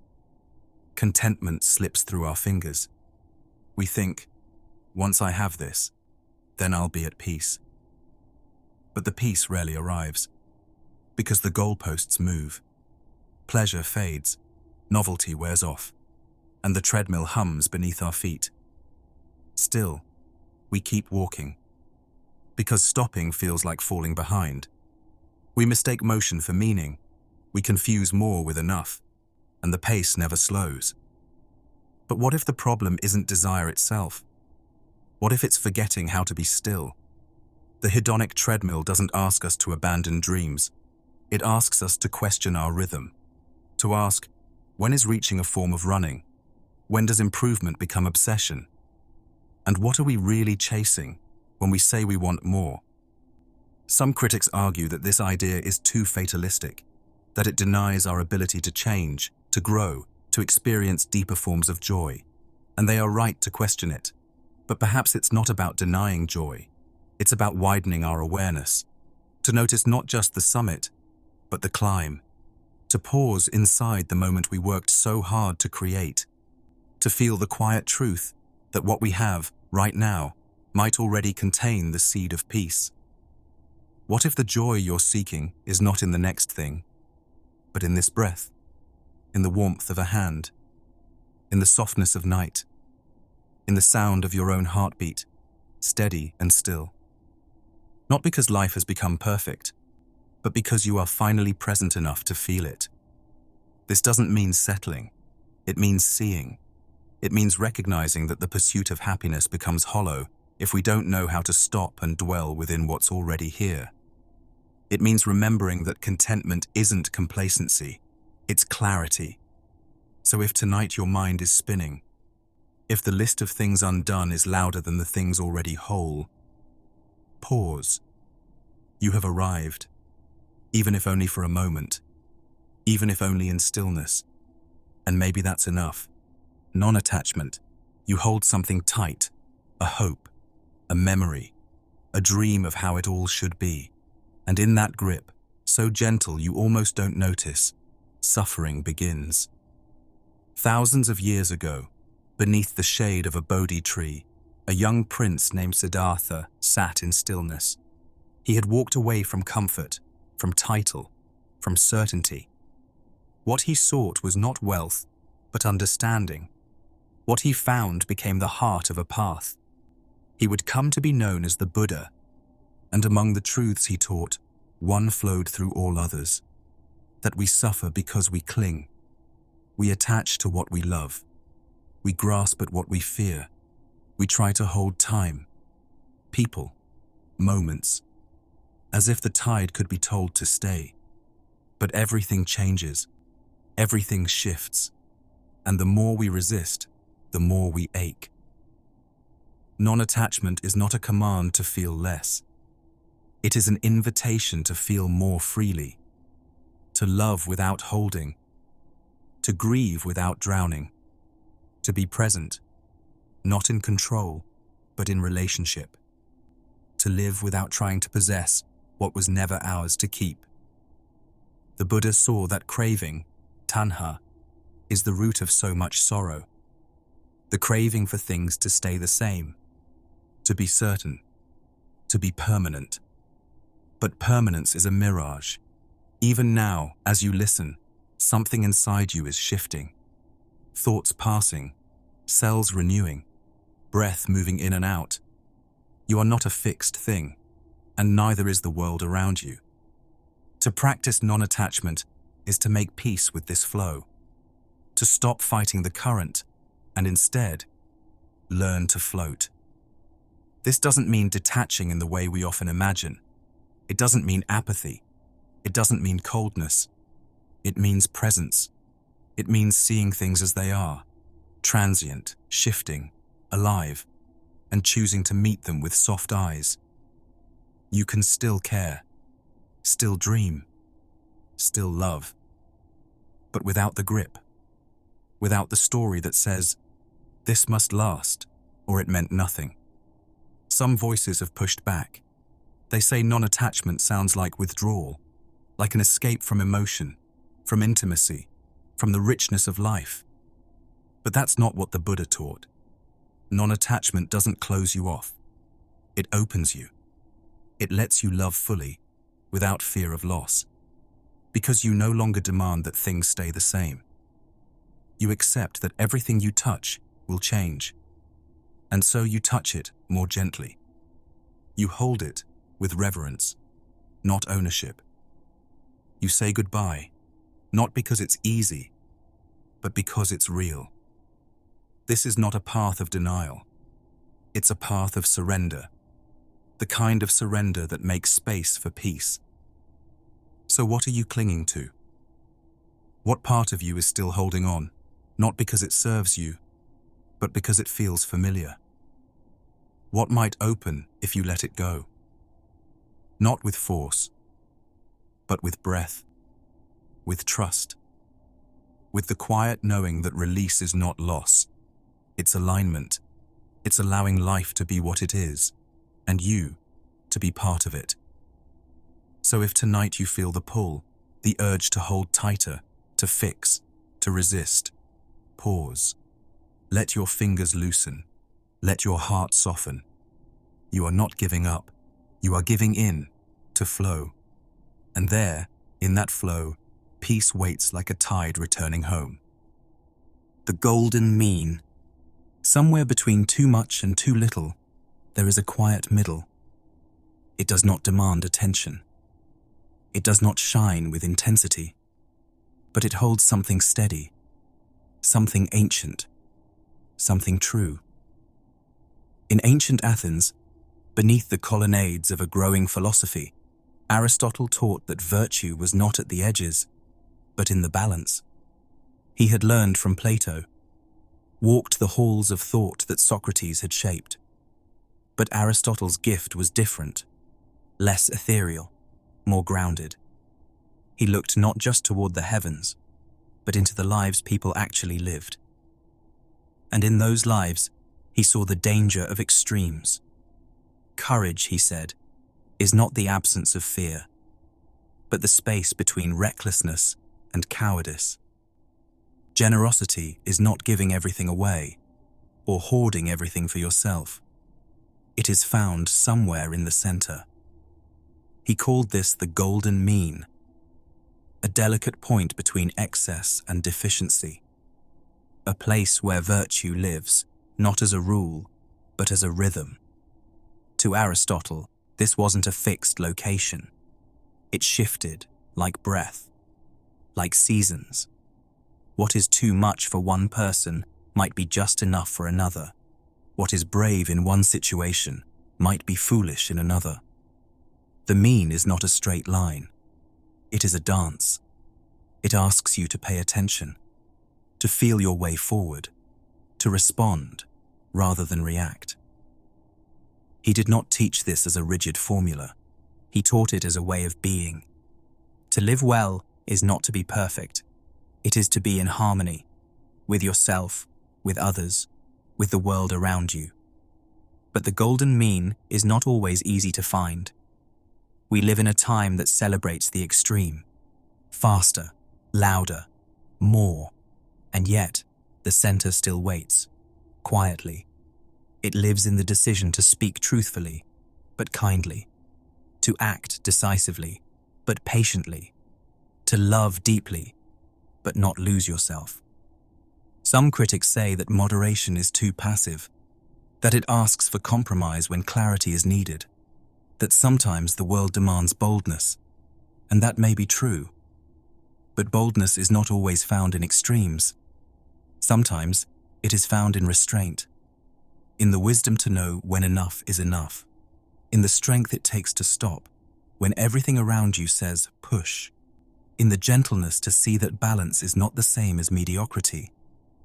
contentment slips through our fingers. We think, once I have this, then I'll be at peace. But the peace rarely arrives, because the goalposts move. Pleasure fades, novelty wears off, and the treadmill hums beneath our feet. Still, we keep walking, because stopping feels like falling behind. We mistake motion for meaning, we confuse more with enough, and the pace never slows. But what if the problem isn't desire itself? What if it's forgetting how to be still? The hedonic treadmill doesn't ask us to abandon dreams. It asks us to question our rhythm. To ask, when is reaching a form of running? When does improvement become obsession? And what are we really chasing when we say we want more? Some critics argue that this idea is too fatalistic, that it denies our ability to change, to grow, to experience deeper forms of joy. And they are right to question it. But perhaps it's not about denying joy. It's about widening our awareness, to notice not just the summit, but the climb, to pause inside the moment we worked so hard to create, to feel the quiet truth that what we have right now might already contain the seed of peace. What if the joy you're seeking is not in the next thing, but in this breath, in the warmth of a hand, in the softness of night, in the sound of your own heartbeat, steady and still? Not because life has become perfect, but because you are finally present enough to feel it. This doesn't mean settling. It means seeing. It means recognizing that the pursuit of happiness becomes hollow if we don't know how to stop and dwell within what's already here. It means remembering that contentment isn't complacency, it's clarity. So if tonight your mind is spinning, if the list of things undone is louder than the things already whole, pause. You have arrived, even if only for a moment, even if only in stillness. And maybe that's enough. Non-attachment. You hold something tight, a hope, a memory, a dream of how it all should be. And in that grip, so gentle you almost don't notice, suffering begins. Thousands of years ago, beneath the shade of a Bodhi tree, a young prince named Siddhartha sat in stillness. He had walked away from comfort, from title, from certainty. What he sought was not wealth, but understanding. What he found became the heart of a path. He would come to be known as the Buddha, and among the truths he taught, one flowed through all others, that we suffer because we cling. We attach to what we love. We grasp at what we fear. We try to hold time, people, moments, as if the tide could be told to stay. But everything changes, everything shifts, and the more we resist, the more we ache. Non-attachment is not a command to feel less. It is an invitation to feel more freely, to love without holding, to grieve without drowning, to be present, not in control, but in relationship, to live without trying to possess what was never ours to keep. The Buddha saw that craving, tanha, is the root of so much sorrow. The craving for things to stay the same, to be certain, to be permanent. But permanence is a mirage. Even now, as you listen, something inside you is shifting. Thoughts passing, cells renewing, breath moving in and out. You are not a fixed thing, and neither is the world around you. To practice non-attachment is to make peace with this flow, to stop fighting the current, and instead, learn to float. This doesn't mean detaching in the way we often imagine. It doesn't mean apathy. It doesn't mean coldness. It means presence. It means seeing things as they are, transient, shifting, alive, and choosing to meet them with soft eyes. You can still care, still dream, still love, but without the grip, without the story that says, this must last, or it meant nothing. Some voices have pushed back. They say non-attachment sounds like withdrawal, like an escape from emotion, from intimacy, from the richness of life. But that's not what the Buddha taught. Non-attachment doesn't close you off. It opens you. It lets you love fully, without fear of loss. Because you no longer demand that things stay the same. You accept that everything you touch will change. And so you touch it more gently. You hold it with reverence, not ownership. You say goodbye, not because it's easy, but because it's real. This is not a path of denial. It's a path of surrender, the kind of surrender that makes space for peace. So what are you clinging to? What part of you is still holding on, not because it serves you, but because it feels familiar? What might open if you let it go? Not with force, but with breath, with trust, with the quiet knowing that release is not loss. It's alignment. It's allowing life to be what it is, and you to be part of it. So if tonight you feel the pull, the urge to hold tighter, to fix, to resist, pause. Let your fingers loosen. Let your heart soften. You are not giving up. You are giving in to flow. And there, in that flow, peace waits like a tide returning home. The golden mean. Somewhere between too much and too little, there is a quiet middle. It does not demand attention. It does not shine with intensity, but it holds something steady, something ancient, something true. In ancient Athens, beneath the colonnades of a growing philosophy, Aristotle taught that virtue was not at the edges, but in the balance. He had learned from Plato, walked the halls of thought that Socrates had shaped. But Aristotle's gift was different, less ethereal, more grounded. He looked not just toward the heavens, but into the lives people actually lived. And in those lives, he saw the danger of extremes. Courage, he said, is not the absence of fear, but the space between recklessness and cowardice. Generosity is not giving everything away or hoarding everything for yourself. It is found somewhere in the center. He called this the golden mean, a delicate point between excess and deficiency, a place where virtue lives, not as a rule, but as a rhythm. To Aristotle, this wasn't a fixed location. It shifted like breath, like seasons. What is too much for one person might be just enough for another. What is brave in one situation might be foolish in another. The mean is not a straight line. It is a dance. It asks you to pay attention, to feel your way forward, to respond rather than react. He did not teach this as a rigid formula. He taught it as a way of being. To live well is not to be perfect. It is to be in harmony with yourself, with others, with the world around you. But the golden mean is not always easy to find. We live in a time that celebrates the extreme. Faster, louder, more. And yet, the center still waits, quietly. It lives in the decision to speak truthfully, but kindly. To act decisively, but patiently. To love deeply, but not lose yourself. Some critics say that moderation is too passive, that it asks for compromise when clarity is needed, that sometimes the world demands boldness, and that may be true. But boldness is not always found in extremes. Sometimes it is found in restraint, in the wisdom to know when enough is enough, in the strength it takes to stop when everything around you says push, in the gentleness to see that balance is not the same as mediocrity.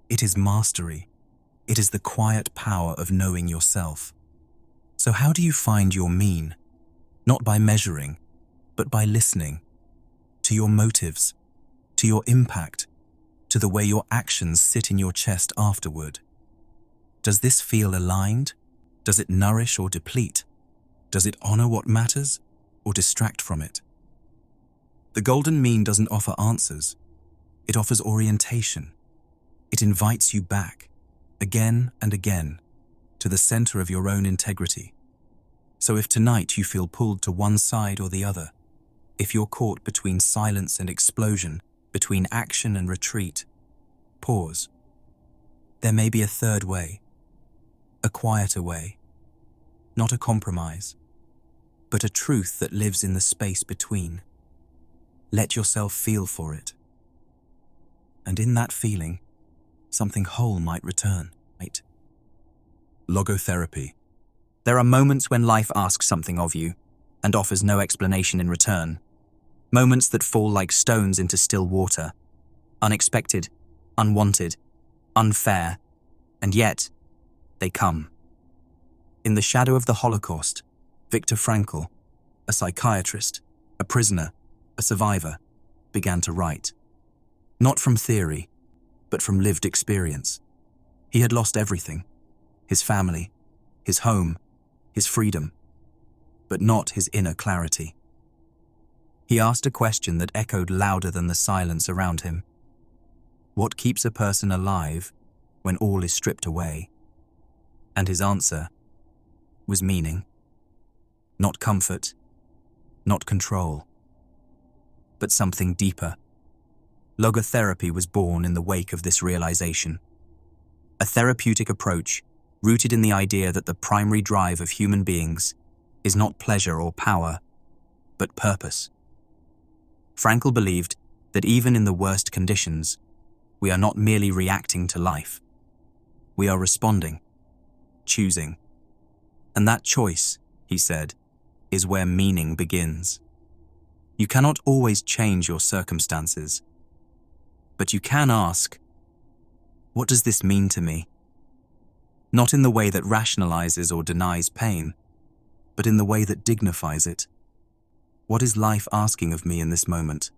It is mastery. It is the quiet power of knowing yourself. So how do you find your mean? Not by measuring, but by listening to your motives, to your impact, to the way your actions sit in your chest afterward. Does this feel aligned? Does it nourish or deplete? Does it honor what matters or distract from it? The golden mean doesn't offer answers. It offers orientation. It invites you back, again and again, to the center of your own integrity. So if tonight you feel pulled to one side or the other, if you're caught between silence and explosion, between action and retreat, pause. There may be a third way, a quieter way, not a compromise, but a truth that lives in the space between. Let yourself feel for it. And in that feeling, something whole might return, right? Logotherapy.
There are moments when life asks something of you and offers no explanation in return. Moments that fall like stones into still water. Unexpected, unwanted, unfair, and yet they come. In the shadow of the Holocaust, Viktor Frankl, a psychiatrist, a prisoner, a survivor, began to write. Not from theory, but from lived experience. He had lost everything: his family, his home, his freedom, but not his inner clarity. He asked a question that echoed louder than the silence around him. What keeps a person alive when all is stripped away? And his answer was meaning. Not comfort, not control, but something deeper. Logotherapy was born in the wake of this realization. A therapeutic approach rooted in the idea that the primary drive of human beings is not pleasure or power, but purpose. Frankl believed that even in the worst conditions, we are not merely reacting to life. We are responding, choosing. And that choice, he said, is where meaning begins. You cannot always change your circumstances, but you can ask, what does this mean to me? Not in the way that rationalizes or denies pain, but in the way that dignifies it. What is life asking of me in this moment?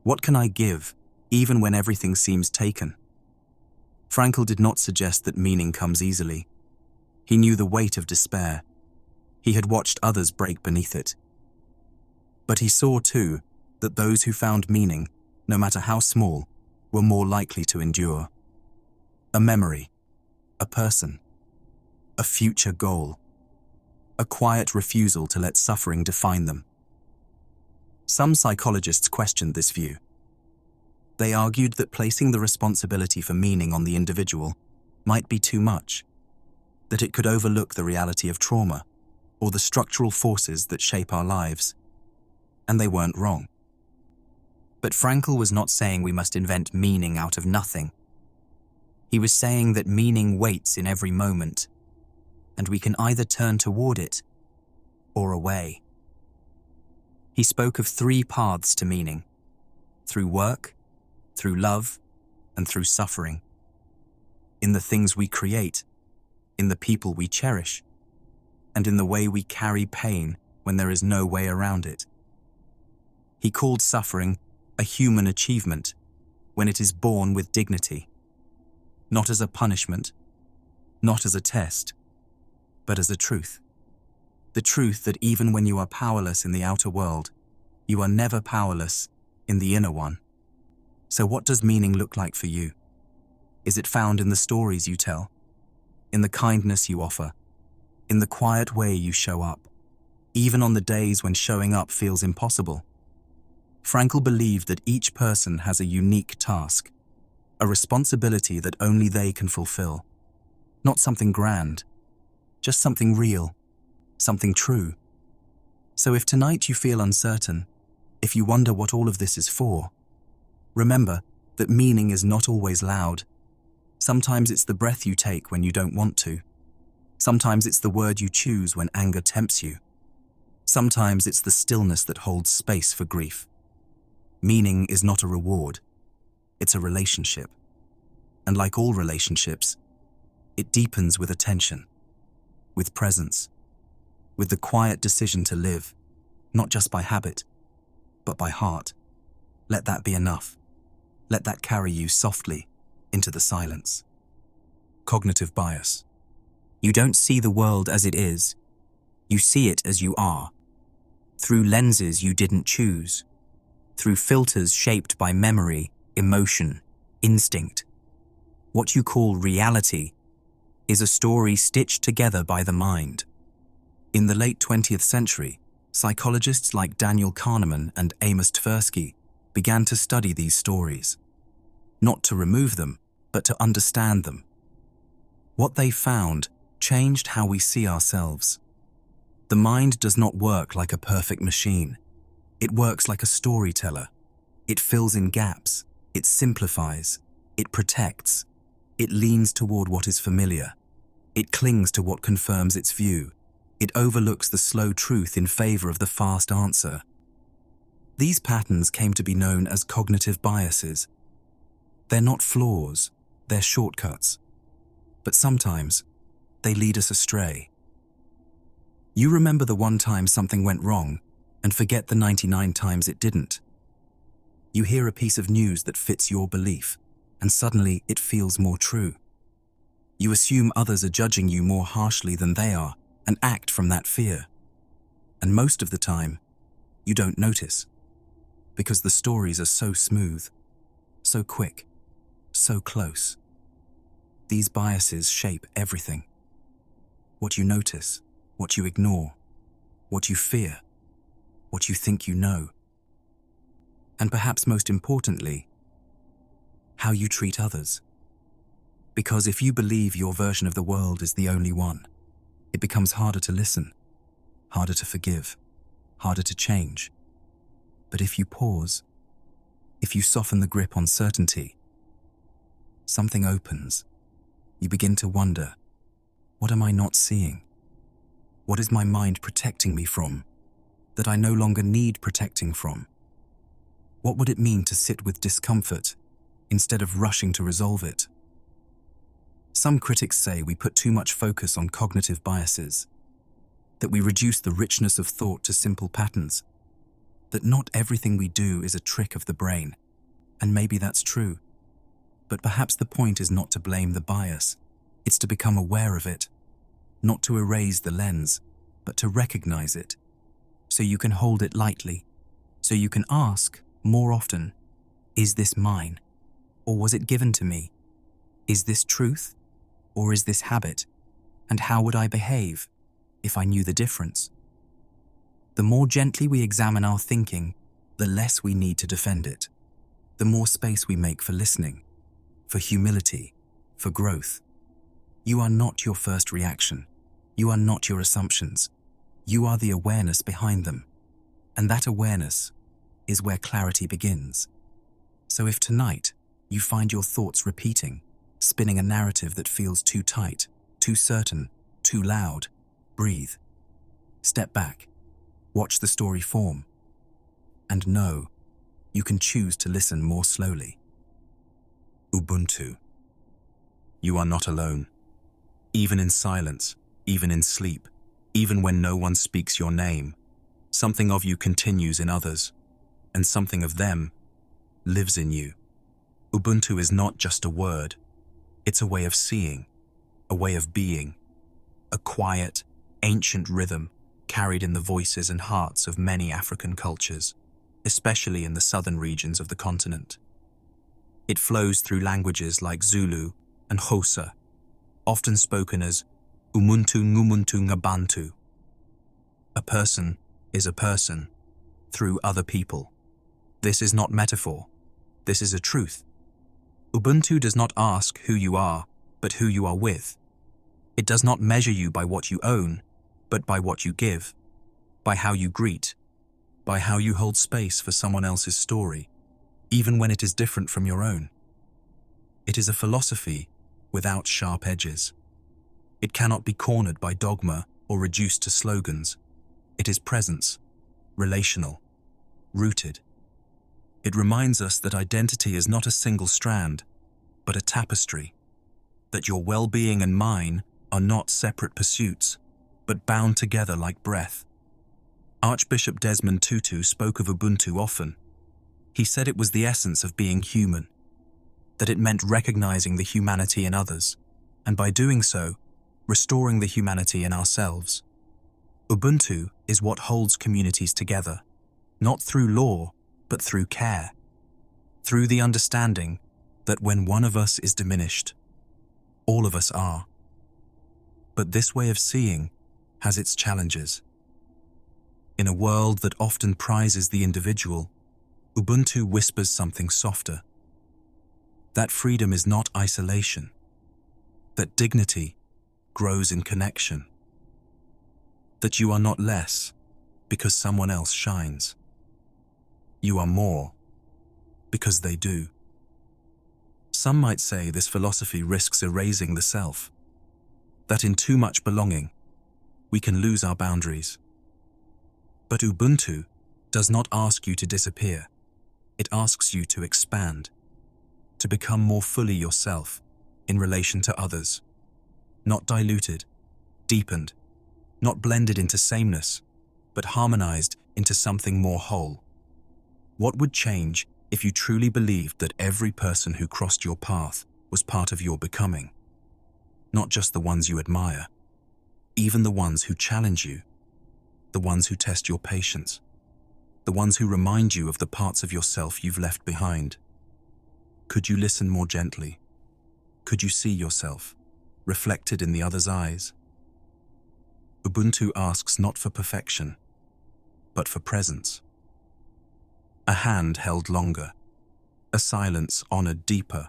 What can I give, even when everything seems taken? Frankl did not suggest that meaning comes easily. He knew the weight of despair. He had watched others break beneath it. But he saw, too, that those who found meaning, no matter how small, were more likely to endure. A memory, a person, a future goal, a quiet refusal to let suffering define them. Some psychologists questioned this view. They argued that placing the responsibility for meaning on the individual might be too much, that it could overlook the reality of trauma or the structural forces that shape our lives. And they weren't wrong. But Frankl was not saying we must invent meaning out of nothing. He was saying that meaning waits in every moment, and we can either turn toward it or away. He spoke of 3 paths to meaning: through work, through love, and through suffering. In the things we create, in the people we cherish, and in the way we carry pain when there is no way around it. He called suffering a human achievement when it is born with dignity, not as a punishment, not as a test, but as a truth. The truth that even when you are powerless in the outer world, you are never powerless in the inner one. So what does meaning look like for you? Is it found in the stories you tell, in the kindness you offer, in the quiet way you show up, even on the days when showing up feels impossible? Frankl believed that each person has a unique task, a responsibility that only they can fulfill. Not something grand, just something real, something true. So if tonight you feel uncertain, if you wonder what all of this is for, remember that meaning is not always loud. Sometimes it's the breath you take when you don't want to. Sometimes it's the word you choose when anger tempts you. Sometimes it's the stillness that holds space for grief. Meaning is not a reward. It's a relationship. And like all relationships, it deepens with attention, with presence, with the quiet decision to live, not just by habit, but by heart. Let that be enough. Let that carry you softly into the silence. Cognitive bias. You don't see the world as it is. You see it as you are, through lenses you didn't choose, through filters shaped by memory, emotion, instinct. What you call reality is a story stitched together by the mind. In the late 20th century, psychologists like Daniel Kahneman and Amos Tversky began to study these stories, not to remove them, but to understand them. What they found changed how we see ourselves. The mind does not work like a perfect machine. It works like a storyteller. It fills in gaps, it simplifies, it protects, it leans toward what is familiar, it clings to what confirms its view, it overlooks the slow truth in favor of the fast answer. These patterns came to be known as cognitive biases. They're not flaws, they're shortcuts. But sometimes, they lead us astray. You remember the one time something went wrong and forget the 99 times it didn't. You hear a piece of news that fits your belief, and suddenly it feels more true. You assume others are judging you more harshly than they are, and act from that fear. And most of the time, you don't notice, because the stories are so smooth, so quick, so close. These biases shape everything. What you notice, what you ignore, what you fear, what you think you know. And perhaps most importantly, how you treat others. Because if you believe your version of the world is the only one, it becomes harder to listen, harder to forgive, harder to change. But if you pause, if you soften the grip on certainty, something opens. You begin to wonder, what am I not seeing? What is my mind protecting me from?
that I no longer need protecting from? What would it mean to sit with discomfort instead of rushing to resolve it? Some critics say we put too much focus on cognitive biases, that we reduce the richness of thought to simple patterns, that not everything we do is a trick of the brain, and maybe that's true. But perhaps the point is not to blame the bias, it's to become aware of it, not to erase the lens, but to recognize it, so you can hold it lightly, so you can ask more often, is this mine, or was it given to me? Is this truth, or is this habit? And how would I behave if I knew the difference? The more gently we examine our thinking, the less we need to defend it, the more space we make for listening, for humility, for growth. You are not your first reaction. You are not your assumptions. You are the awareness behind them. And that awareness is where clarity begins. So if tonight you find your thoughts repeating, spinning a narrative that feels too tight, too certain, too loud, breathe. Step back. Watch the story form. And know you can choose to listen more slowly. Ubuntu. You are not alone. Even in silence, even in sleep, even when no one speaks your name, something of you continues in others, and something of them lives in you. Ubuntu is not just a word. It's a way of seeing, a way of being, a quiet, ancient rhythm carried in the voices and hearts of many African cultures, especially in the southern regions of the continent. It flows through languages like Zulu and Xhosa, often spoken as Umuntu ngumuntu ngabantu. A person is a person through other people. This is not metaphor. This is a truth. Ubuntu does not ask who you are, but who you are with. It does not measure you by what you own, but by what you give, by how you greet, by how you hold space for someone else's story, even when it is different from your own. It is a philosophy without sharp edges. It cannot be cornered by dogma or reduced to slogans. It is presence, relational, rooted. It reminds us that identity is not a single strand, but a tapestry, that your well-being and mine are not separate pursuits, but bound together like breath. Archbishop Desmond Tutu spoke of Ubuntu often. He said it was the essence of being human, that it meant recognizing the humanity in others, and by doing so, restoring the humanity in ourselves. Ubuntu is what holds communities together, not through law, but through care, through the understanding that when one of us is diminished, all of us are. But this way of seeing has its challenges. In a world that often prizes the individual, Ubuntu whispers something softer. That freedom is not isolation, that dignity grows in connection, that you are not less because someone else shines. You are more because they do. Some might say this philosophy risks erasing the self, that in too much belonging, we can lose our boundaries. But Ubuntu does not ask you to disappear. It asks you to expand, to become more fully yourself in relation to others, not diluted, deepened, not blended into sameness, but harmonized into something more whole. What would change if you truly believed that every person who crossed your path was part of your becoming? Not just the ones you admire, even the ones who challenge you, the ones who test your patience, the ones who remind you of the parts of yourself you've left behind. Could you listen more gently? Could you see yourself reflected in the other's eyes? Ubuntu asks not for perfection, but for presence. A hand held longer, a silence honored deeper,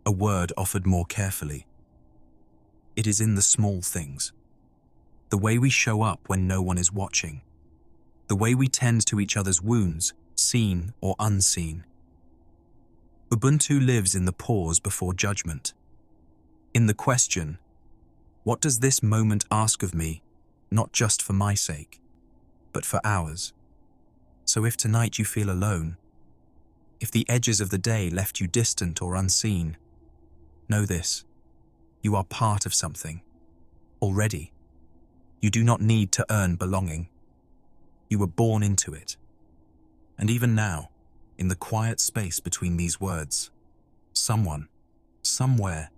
a word offered more carefully. It is in the small things, the way we show up when no one is watching, the way we tend to each other's wounds, seen or unseen. Ubuntu lives in the pause before judgment, in the question, what does this moment ask of me, not just for my sake,
but for hours. So if tonight you feel alone, if the edges of the day left you distant or unseen, know this: you are part of something. Already. You do not need to earn belonging. You were born into it. And even now, in the quiet space between these words, someone, somewhere,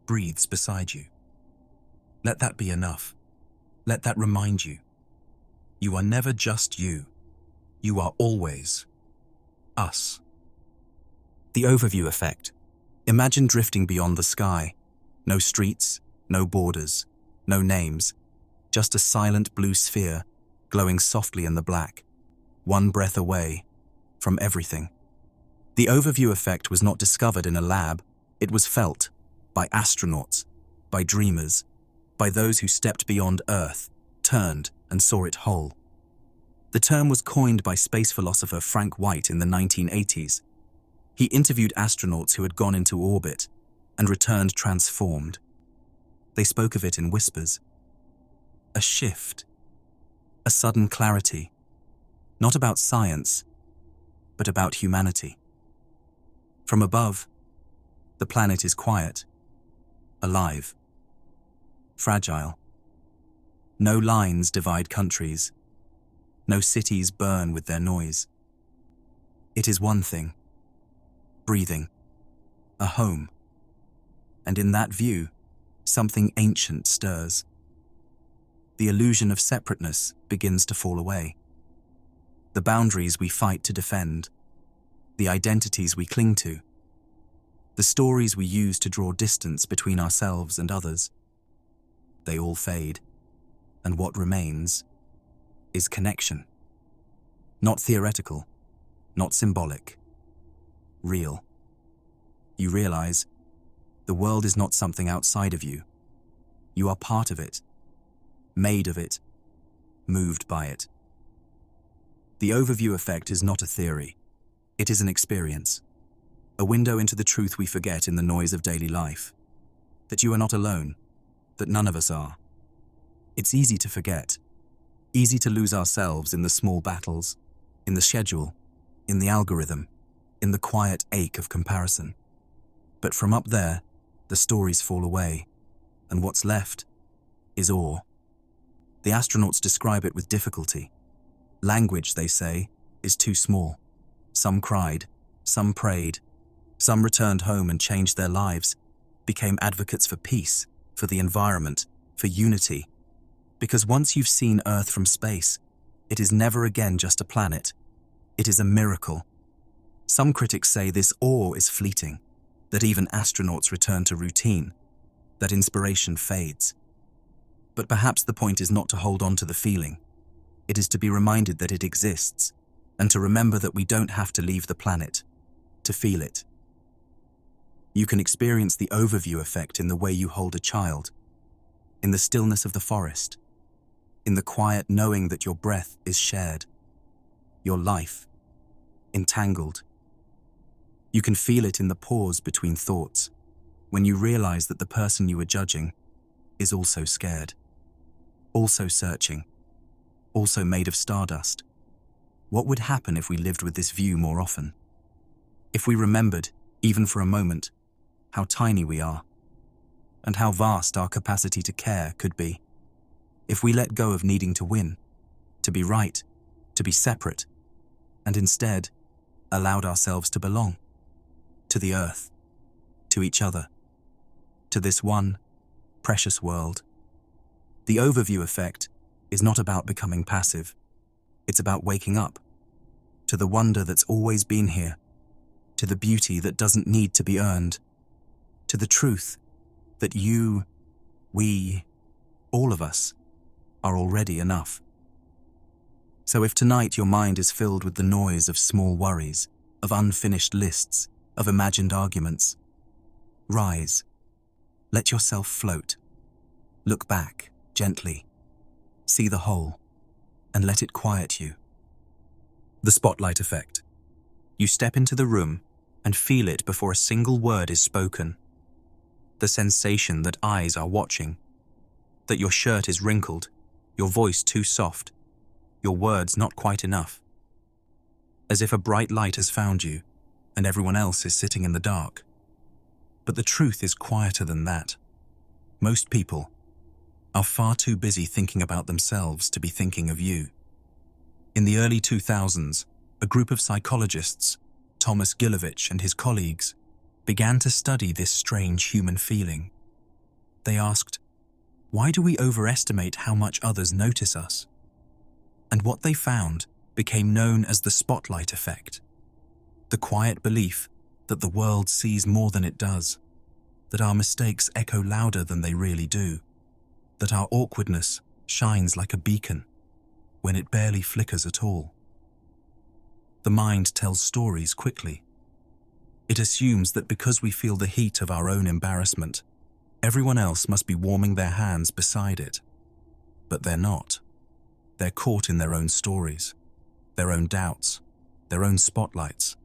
breathes beside you. Let that be enough. Let that remind you. You are never just you. You are always us. The overview effect. Imagine drifting beyond the sky. No streets, no borders, no names, just a silent blue sphere glowing softly in the black, one breath away from everything. The overview effect was not discovered in a lab. It was felt by astronauts, by dreamers, by those who stepped beyond Earth, turned and saw it whole. The term was coined by space philosopher Frank White in the 1980s. He interviewed astronauts who had gone into orbit and returned transformed. They spoke of it in whispers. A shift, a sudden clarity, not about science, but about humanity. From above, the planet is quiet, alive, fragile. No lines divide countries. No cities burn with their noise. It is one thing, breathing, a home. And in that view, something ancient stirs. The illusion of separateness begins to fall away. The boundaries we fight to defend, the identities we cling to, the stories we use to draw distance between ourselves and others, they all fade. And what remains is connection. Not theoretical, not symbolic, real. You realize the world is not something outside of you. You are part of it, made of it, moved by it. The overview effect is not a theory. It is an experience, a window into the truth we forget in the noise of daily life, that you are not alone, that none of us are. It's easy to forget, easy to lose ourselves in the small battles, in the schedule, in the algorithm, in the quiet ache of comparison. But from up there, the stories fall away, and what's left is awe. The astronauts describe it with difficulty. Language, they say, is too small. Some cried, some prayed, some returned home and changed their lives, became advocates for peace, for the environment, for unity. Because once you've seen Earth from space, it is never again just a planet. It is a miracle. Some critics say this awe is fleeting, that even astronauts return to routine, that inspiration fades. But perhaps the point is not to hold on to the feeling. It is to be reminded that it exists, and to remember that we don't have to leave the planet to feel it. You can experience the overview effect in the way you hold a child, in the stillness of the forest, in the quiet knowing that your breath is shared, your life entangled. You can feel it in the pause between thoughts, when you realize that the person you are judging is also scared, also searching, also made of stardust. What would happen if we lived with this view more often? If we remembered, even for a moment, how tiny we are, and how vast our capacity to care could be? If we let go of needing to win, to be right, to be separate, and instead allowed ourselves to belong to the earth, to each other, to this one precious world. The overview effect is not about becoming passive. It's about waking up to the wonder that's always been here, to the beauty that doesn't need to be earned, to the truth that you, we, all of us, are already enough. So if tonight your mind is filled with the noise of small worries, of unfinished lists, of imagined arguments, rise, let yourself float, look back gently, see the whole, and let it quiet you. The spotlight effect. You step into the room and feel it before a single word is spoken. The sensation that eyes are watching, that your shirt is wrinkled, your voice too soft,
your words not quite enough. As if a bright light has found you, and everyone else is sitting in the dark. But the truth is quieter than that. Most people are far too busy thinking about themselves to be thinking of you. In the early 2000s, a group of psychologists, Thomas Gilovich and his colleagues, began to study this strange human feeling. They asked, why do we overestimate how much others notice us? And what they found became known as the spotlight effect. The quiet belief that the world sees more than it does, that our mistakes echo louder than they really do, that our awkwardness shines like a beacon when it barely flickers at all. The mind tells stories quickly. It assumes that because we feel the heat of our own embarrassment, everyone else must be warming their hands beside it. But they're not. They're caught in their own stories, their own doubts, their own spotlights.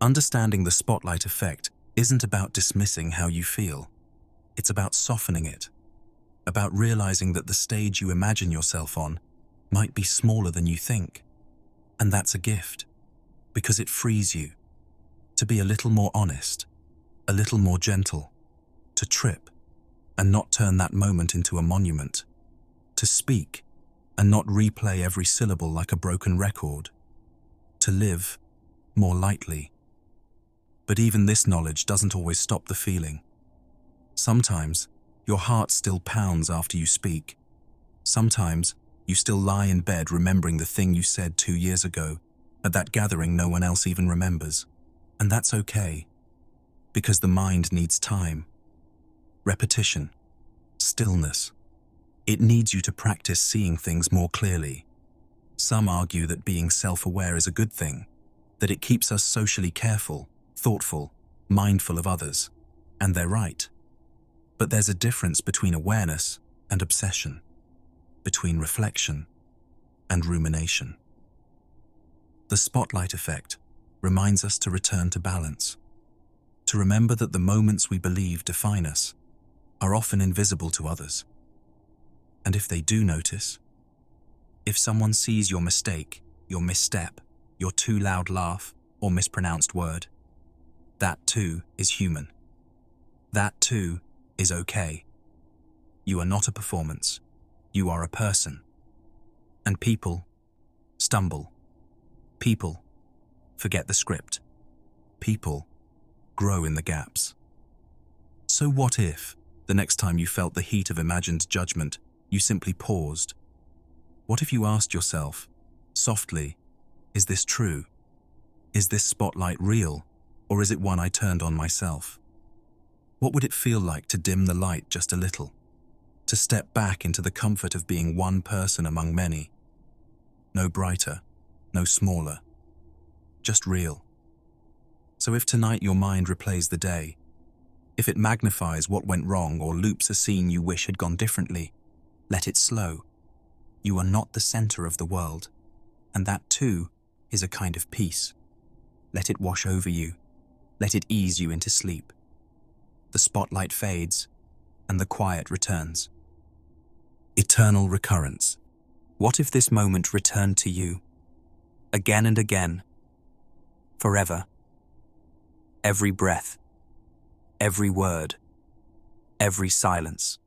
Understanding the spotlight effect isn't about dismissing how you feel. It's about softening it, about realizing that the stage you imagine yourself on might be smaller than you think. And that's a gift, because it frees you to be a little more honest, a little more gentle, to trip and not turn that moment into a monument, to speak and not replay every syllable like a broken record, to live more lightly. But even this knowledge doesn't always stop the feeling. Sometimes your heart still pounds after you speak. Sometimes you still lie in bed remembering the thing you said 2 years ago at that gathering no one else even remembers. And that's okay, because the mind needs time, repetition, stillness. It needs you to practice seeing things more clearly. Some argue that being self-aware is a good thing, that it keeps us socially careful, thoughtful, mindful of others, and they're right. But there's a difference between awareness and obsession, between reflection and rumination. The spotlight effect reminds us to return to balance, to remember that the moments we believe define us are often invisible to others. And if they do notice, if someone sees your mistake, your misstep, your too loud laugh, or mispronounced word, that too is human. That too is okay. You are not a performance. You are a person. And people stumble. People forget the script. People grow in the gaps. So what if, the next time you felt the heat of imagined judgment, you simply paused? What if you asked yourself, softly, is this true? Is this spotlight real, or is it one I turned on myself? What would it feel like to dim the light just a little? To step back into the comfort of being one person among many? No brighter, no smaller, just real. So if tonight your mind replays the day, if it magnifies what went wrong or loops a scene you wish had gone differently, let it slow. You are not the center of the world, and that too is a kind of peace. Let it wash over you. Let it ease you into sleep. The spotlight fades, and the quiet returns. Eternal recurrence. What if this moment returned to you, again and again, forever? Every breath, every word, every silence.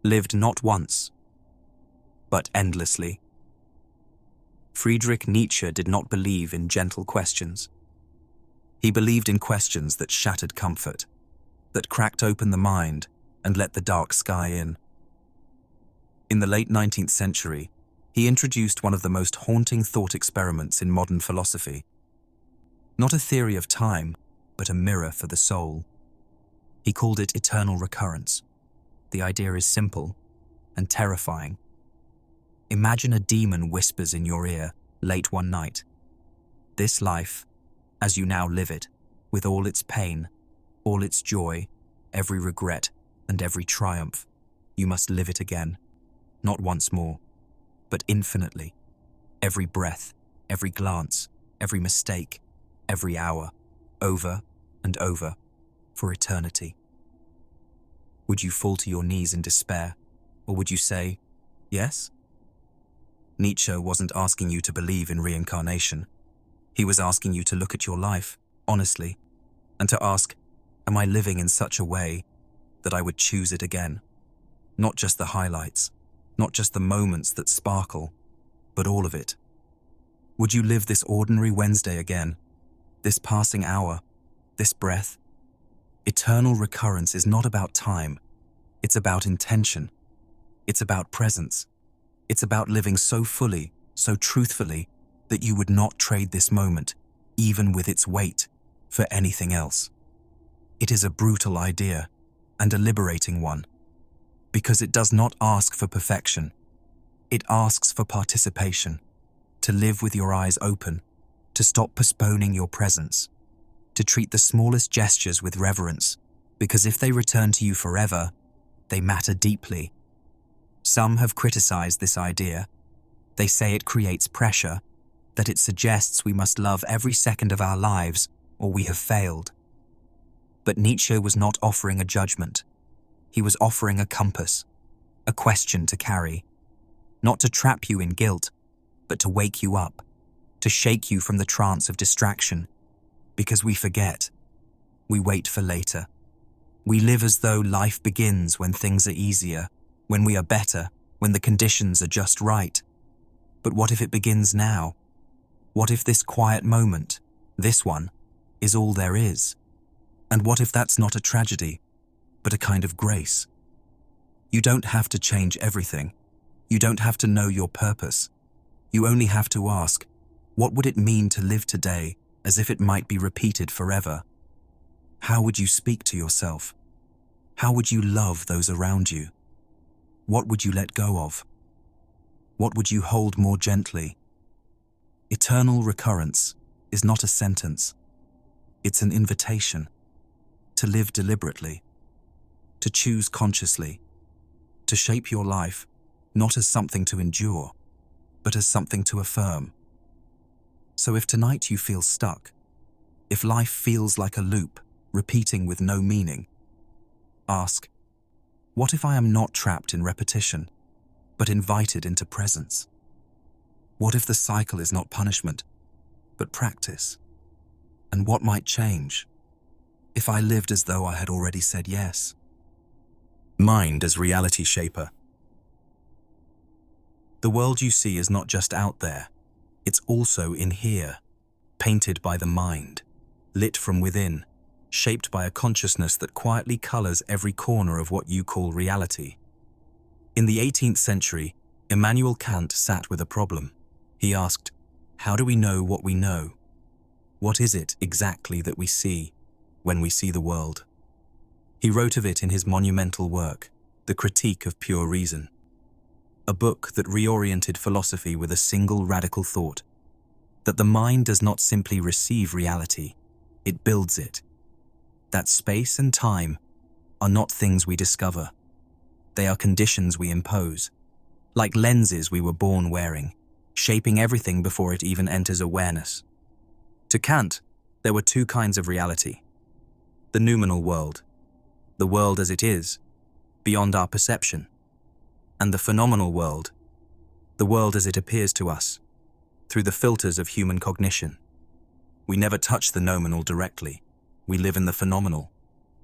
Lived not once, but endlessly. Friedrich Nietzsche did not believe in gentle questions. He believed in questions that shattered comfort, that cracked open the mind and let the dark sky in. In the late 19th century, he introduced one of the most haunting thought experiments in modern philosophy. Not a theory of time, but a mirror for the soul. He called it eternal recurrence. The idea is simple and terrifying. Imagine a demon whispers in your ear late one night. This life, as you now live it, with all its pain, all its joy, every regret, and every triumph, you must live it again, not once more, but infinitely. Every breath, every glance, every mistake, every hour, over and over, for eternity. Would you fall to your knees in despair, or would you say, yes?
Nietzsche wasn't asking you to believe in reincarnation. He was asking you to look at your life, honestly, and to ask, am I living in such a way that I would choose it again? Not just the highlights, not just the moments that sparkle, but all of it. Would you live this ordinary Wednesday again? This passing hour? This breath? Eternal recurrence is not about time. It's about intention. It's about presence. It's about living so fully, so truthfully, that you would not trade this moment, even with its weight, for anything else. It is a brutal idea, and a liberating one, because it does not ask for perfection. It asks for participation, to live with your eyes open, to stop postponing your presence, to treat the smallest gestures with reverence, because if they return to you forever, they matter deeply. Some have criticized this idea. They say it creates pressure, that it suggests we must love every second of our lives or we have failed. But Nietzsche was not offering a judgment. He was offering a compass, a question to carry, not to trap you in guilt, but to wake you up, to shake you from the trance of distraction, because we forget. We wait for later. We live as though life begins when things are easier, when we are better, when the conditions are just right. But what if it begins now? What if this quiet moment, this one, is all there is? And what if that's not a tragedy, but a kind of grace? You don't have to change everything. You don't have to know your purpose. You only have to ask, what would it mean to live today as if it might be repeated forever? How would you speak to yourself? How would you love those around you? What would you let go of? What would you hold more gently? Eternal recurrence is not a sentence. It's an invitation to live deliberately, to choose consciously, to shape your life not as something to endure, but as something to affirm. So if tonight you feel stuck, if life feels like a loop, repeating with no meaning, ask, what if I am not trapped in repetition, but invited into presence? What if the cycle is not punishment, but practice? And what might change if I lived as though I had already said yes? Mind as reality shaper. The world you see is not just out there, it's also in here, painted by the mind, lit from within, shaped by a consciousness that quietly colors every corner of what you call reality. In the 18th century, Immanuel Kant sat with a problem. He asked, how do we know what we know? What is it exactly that we see when we see the world? He wrote of it in his monumental work, The Critique of Pure Reason, a book that reoriented philosophy with a single radical thought, that the mind does not simply receive reality, it builds it. That space and time are not things we discover. They are conditions we impose, like lenses we were born wearing, shaping everything before it even enters awareness. To Kant, there were two kinds of reality: the noumenal world, the world as it is, beyond our perception, and the phenomenal world, the world as it appears to us, through the filters of human cognition. We never touch the nominal directly. We live in the phenomenal,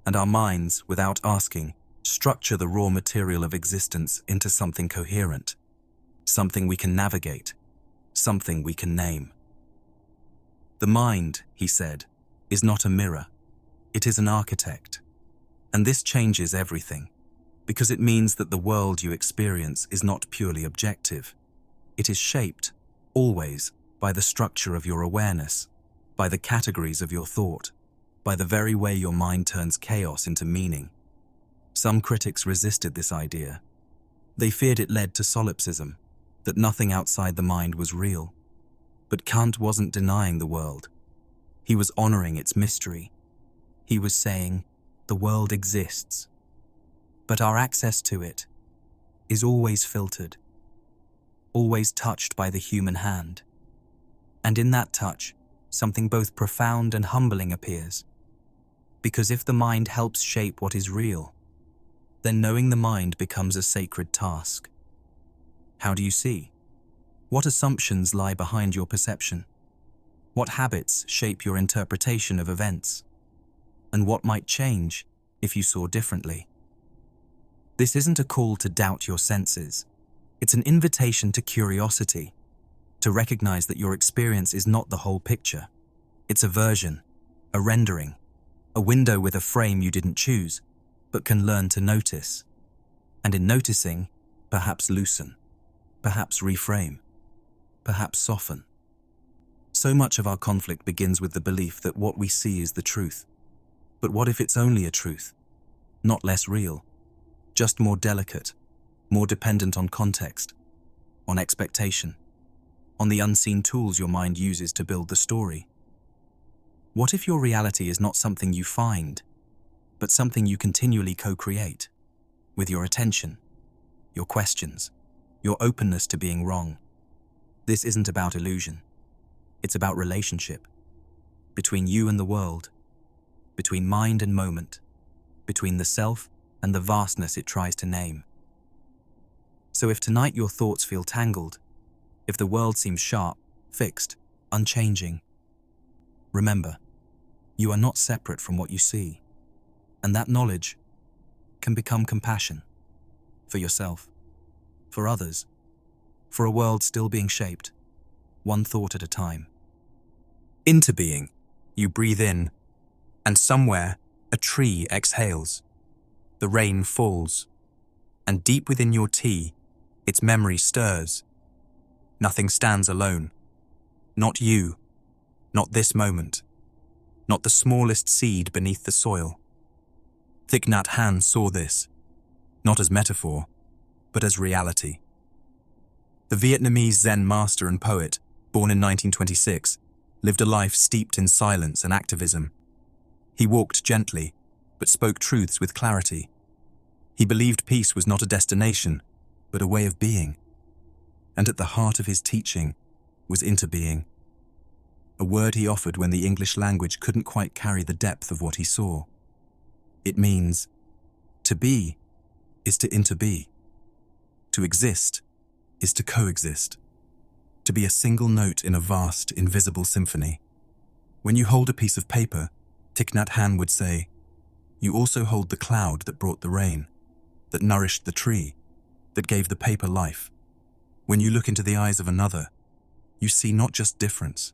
and our minds, without asking, structure the raw material of existence into something coherent, something we can navigate, something we can name. The mind, he said, is not a mirror. It is an architect. And this changes everything, because it means that the world you experience is not purely objective. It is shaped, always, by the structure of your awareness, by the categories of your thought, by the very way your mind turns chaos into meaning. Some critics resisted this idea. They feared it led to solipsism, that nothing outside the mind was real. But Kant wasn't denying the world. He was honoring its mystery. He was saying, the world exists, but our access to it is always filtered, always touched by the human hand. And in that touch, something both profound and humbling appears. Because if the mind helps shape what is real, then knowing the mind becomes a sacred task. How do you see? What assumptions lie behind your perception? What habits shape your interpretation of events? And what might change if you saw differently? This isn't a call to doubt your senses. It's an invitation to curiosity, to recognize that your experience is not the whole picture. It's a version, a rendering, a window with a frame you didn't choose, but can learn to notice. And in noticing, perhaps loosen, perhaps reframe, perhaps soften. So much of our conflict begins with the belief that what we see is the truth. But what if it's only a truth? Not less real, just more delicate, more dependent on context, on expectation, on the unseen tools your mind uses to build the story. What if your reality is not something you find, but something you continually co-create, with your attention, your questions, your openness to being wrong? This isn't about illusion. It's about relationship, between you and the world, between mind and moment, between the self and the vastness it tries to name. So if tonight your thoughts feel tangled, if the world seems sharp, fixed, unchanging, remember, you are not separate from what you see, and that knowledge can become compassion for yourself, for others, for a world still being shaped, one thought at a time.
Interbeing, you breathe in, and somewhere a tree exhales. The rain falls, and deep within your tea, its memory stirs. Nothing stands alone. Not you, not this moment, not the smallest seed beneath the soil. Thich Nhat Hanh saw this, not as metaphor, but as reality. The Vietnamese Zen master and poet, born in 1926, lived a life steeped in silence and activism. He walked gently, but spoke truths with clarity. He believed peace was not a destination, but a way of being. And at the heart of his teaching was interbeing, a word he offered when the English language couldn't quite carry the depth of what he saw. It means, to be is to interbe. To exist is to coexist. To be a single note in a vast, invisible symphony. When you hold a piece of paper, Thich Nhat Hanh would say, you also hold the cloud that brought the rain, that nourished the tree, that gave the paper life. When you look into the eyes of another, you see not just difference,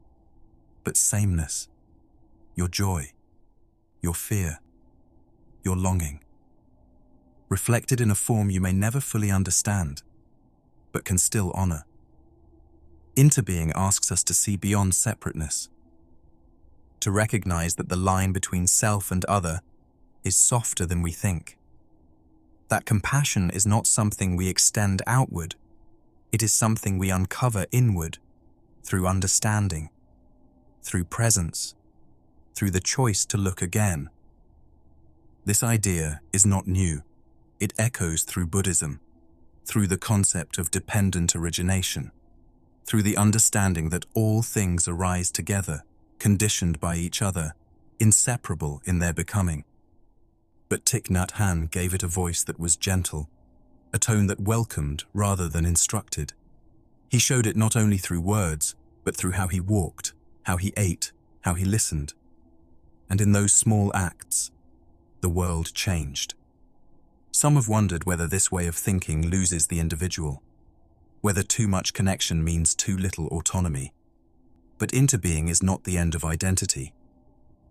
but sameness, your joy, your fear, your longing, reflected in a form you may never fully understand, but can still honor. Interbeing asks us to see beyond separateness, to recognize that the line between self and other is softer than we think. That compassion is not something we extend outward, it is something we uncover inward through understanding, through presence, through the choice to look again. This idea is not new. It echoes through Buddhism, through the concept of dependent origination, through the understanding that all things arise together, conditioned by each other, inseparable in their becoming. But Thich Nhat Hanh gave it a voice that was gentle, a tone that welcomed rather than instructed. He showed it not only through words, but through how he walked, how he ate, how he listened. And in those small acts, the world changed. Some have wondered whether this way of thinking loses the individual, whether too much connection means too little autonomy. But interbeing is not the end of identity.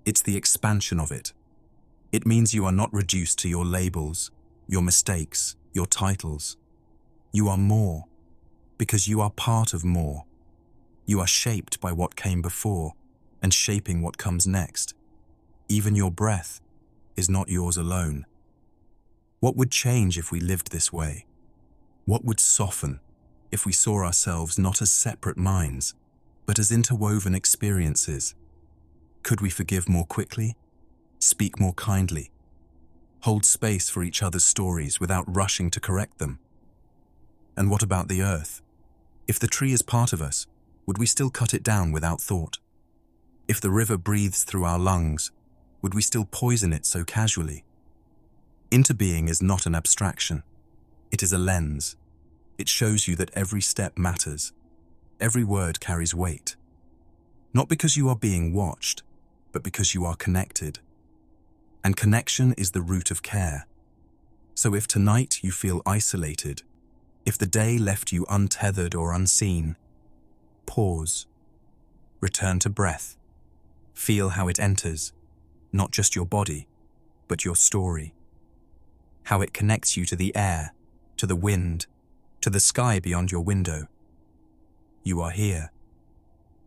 It's the expansion of it. It means you are not reduced to your labels, your mistakes, your titles. You are more, because you are part of more. You are shaped by what came before and shaping what comes next. Even your breath is not yours alone. What would change if we lived this way? What would soften if we saw ourselves not as separate minds, but as interwoven experiences? Could we forgive more quickly? Speak more kindly? Hold space for each other's stories without rushing to correct them? And what about the earth? If the tree is part of us, would we still cut it down without thought? If the river breathes through our lungs, would we still poison it so casually? Interbeing is not an abstraction. It is a lens. It shows you that every step matters, Every word carries weight. Not because you are being watched, but because you are connected. And connection is the root of care. So if tonight you feel isolated, if the day left you untethered or unseen, pause. Return to breath. Feel how it enters, not just your body, but your story. How it connects you to the air, to the wind, to the sky beyond your window. You are here,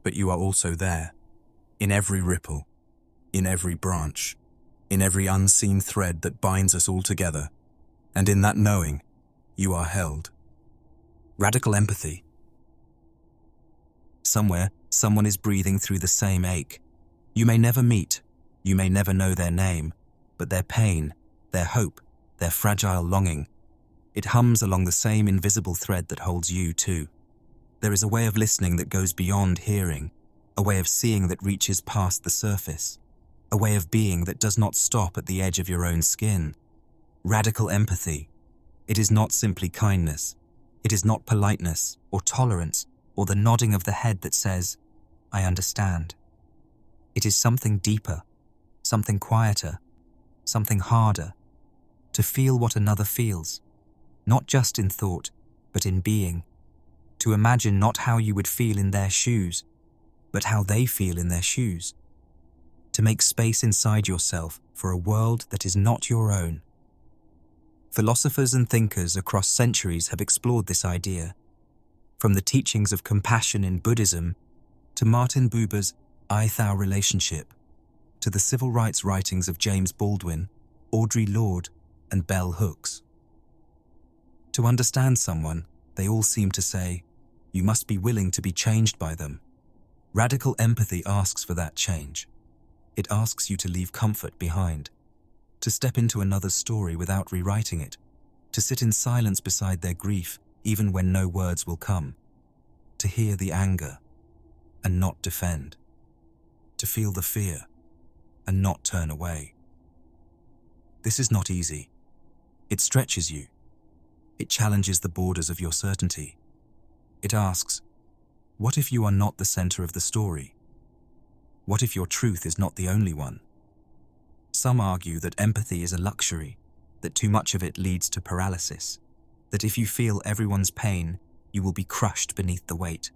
but you are also there, in every ripple, in every branch, in every unseen thread that binds us all together, and in that knowing, you are held. Radical empathy. Somewhere, someone is breathing through the same ache. You may never meet, you may never know their name, but their pain, their hope, their fragile longing, it hums along the same invisible thread that holds you too. There is a way of listening that goes beyond hearing, a way of seeing that reaches past the surface, a way of being that does not stop at the edge of your own skin. Radical empathy. It is not simply kindness. It is not politeness or tolerance or the nodding of the head that says, I understand. It is something deeper, something quieter, something harder, to feel what another feels, not just in thought, but in being, to imagine not how you would feel in their shoes, but how they feel in their shoes, to make space inside yourself for a world that is not your own. Philosophers and thinkers across centuries have explored this idea, from the teachings of compassion in Buddhism to Martin Buber's I-Thou relationship, to the civil rights writings of James Baldwin, Audre Lorde, and Bell Hooks. To understand someone, they all seem to say, you must be willing to be changed by them. Radical empathy asks for that change. It asks you to leave comfort behind, to step into another's story without rewriting it, to sit in silence beside their grief even when no words will come, to hear the anger and not defend, to feel the fear and not turn away. This is not easy. It stretches you. It challenges the borders of your certainty. It asks, what if you are not the center of the story? What if your truth is not the only one? Some argue that empathy is a luxury, that too much of it leads to paralysis, that if you feel everyone's pain, you will be crushed beneath the weight.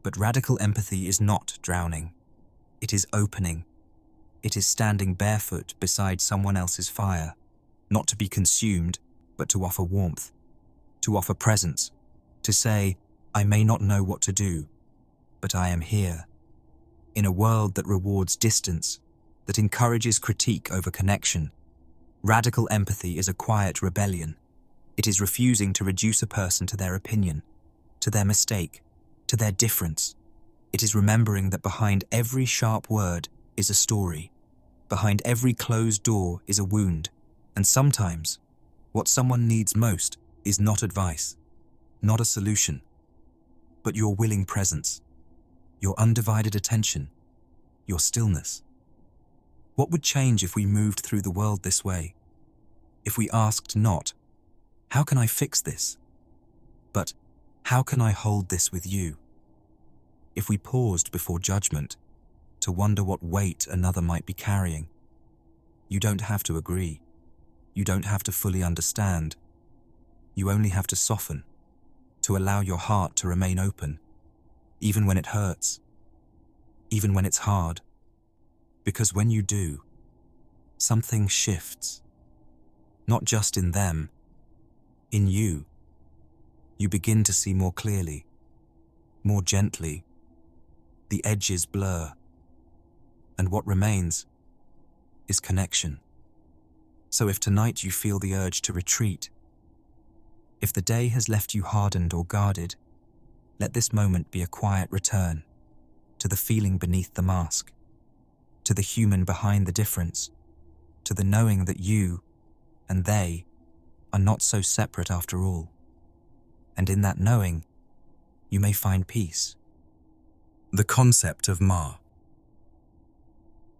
But radical empathy is not drowning. It is opening. It is standing barefoot beside someone else's fire, not to be consumed, but to offer warmth, to offer presence, to say, I may not know what to do, but I am here. In a world that rewards distance, that encourages critique over connection, radical empathy is a quiet rebellion. It is refusing to reduce a person to their opinion, to their mistake, to their difference. It is remembering that behind every sharp word is a story. Behind every closed door is a wound. And sometimes, what someone needs most is not advice, not a solution, but your willing presence, your undivided attention, your stillness. What would change if we moved through the world this way? If we asked not, how can I fix this? But, how can I hold this with you? If we paused before judgment, to wonder what weight another might be carrying. You don't have to agree. You don't have to fully understand. You only have to soften, to allow your heart to remain open, even when it hurts, even when it's hard. Because when you do, something shifts. Not just in them, in you. You begin to see more clearly, more gently. The edges blur. And what remains is connection. So if tonight you feel the urge to retreat, if the day has left you hardened or guarded, let this moment be a quiet return to the feeling beneath the mask, to the human behind the difference, to the knowing that you and they are not so separate after all. And in that knowing, you may find peace. The concept of Ma.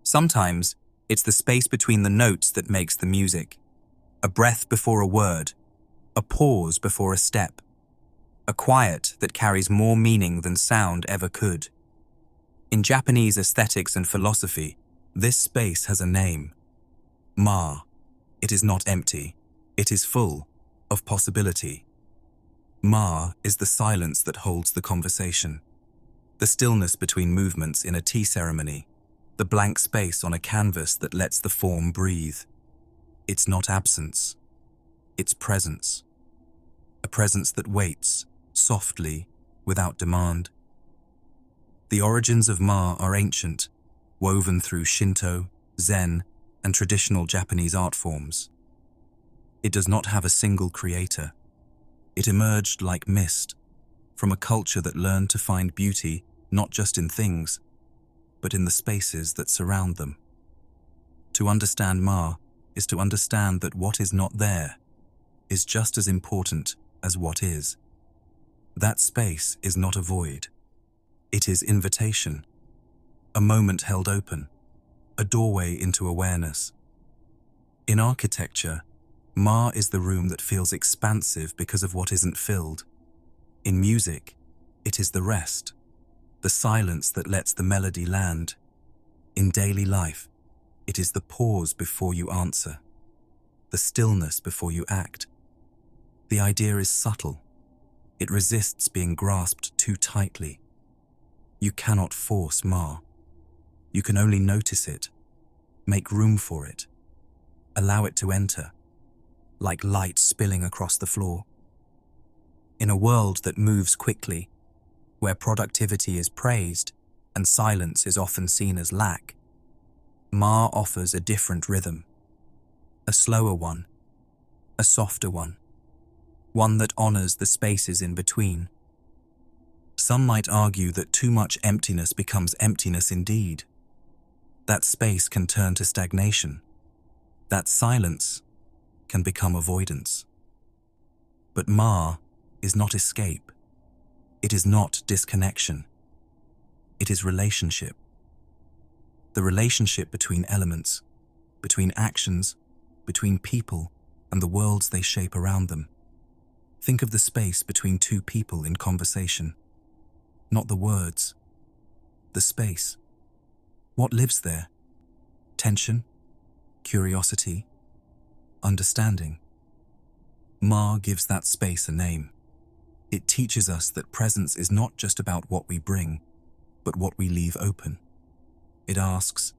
Sometimes, it's the space between the notes that makes the music. A breath before a word, a pause before a step.
a quiet that carries more meaning than sound ever could. In Japanese aesthetics and philosophy, this space has a name. Ma. It is not empty. It is full of possibility. Ma is the silence that holds the conversation, the stillness between movements in a tea ceremony, the blank space on a canvas that lets the form breathe. It's not absence. It's presence. A presence that waits, softly, without demand. The origins of Ma are ancient, woven through Shinto, Zen, and traditional Japanese art forms. It does not have a single creator. It emerged like mist, from a culture that learned to find beauty not just in things, but in the spaces that surround them. To understand Ma is to understand that what is not there is just as important as what is. That space is not a void. It is invitation, a moment held open, a doorway into awareness. In architecture, Ma is the room that feels expansive because of what isn't filled. In music, it is the rest, the silence that lets the melody land. In daily life, it is the pause before you answer, the stillness before you act. The idea is subtle. It resists being grasped too tightly. You cannot force Ma. You can only notice it, make room for it, allow it to enter, like light spilling across the floor. In a world that moves quickly, where productivity is praised and silence is often seen as lack, Ma offers a different rhythm, a slower one, a softer one that honors the spaces in between. Some might argue that too much emptiness becomes emptiness indeed. That space can turn to stagnation. That silence can become avoidance. But Ma is not escape. It is not disconnection. It is relationship. The relationship between elements, between actions, between people and the worlds they shape around them. Think of the space between two people in conversation. Not the words, the space. What lives there? Tension, curiosity, understanding. Ma gives that space a name. It teaches us that presence is not just about what we bring, but what we leave open. It asks,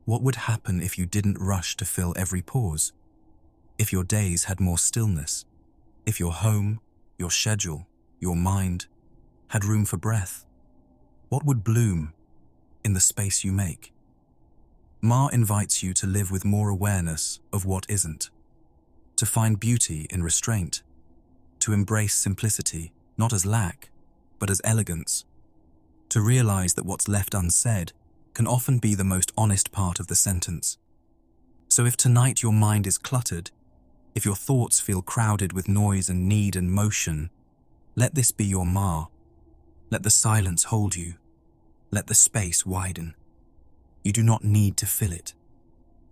what would happen if you didn't rush to fill every pause? If your days had more stillness? If your home, your schedule, your mind had room for breath? What would bloom in the space you make? Ma invites you to live with more awareness of what isn't, to find beauty in restraint, to embrace simplicity not as lack, but as elegance, to realize that what's left unsaid can often be the most honest part of the sentence. So if tonight your mind is cluttered, if your thoughts feel crowded with noise and need and motion, let this be your Ma. Let the silence hold you. Let the space widen. You do not need to fill it.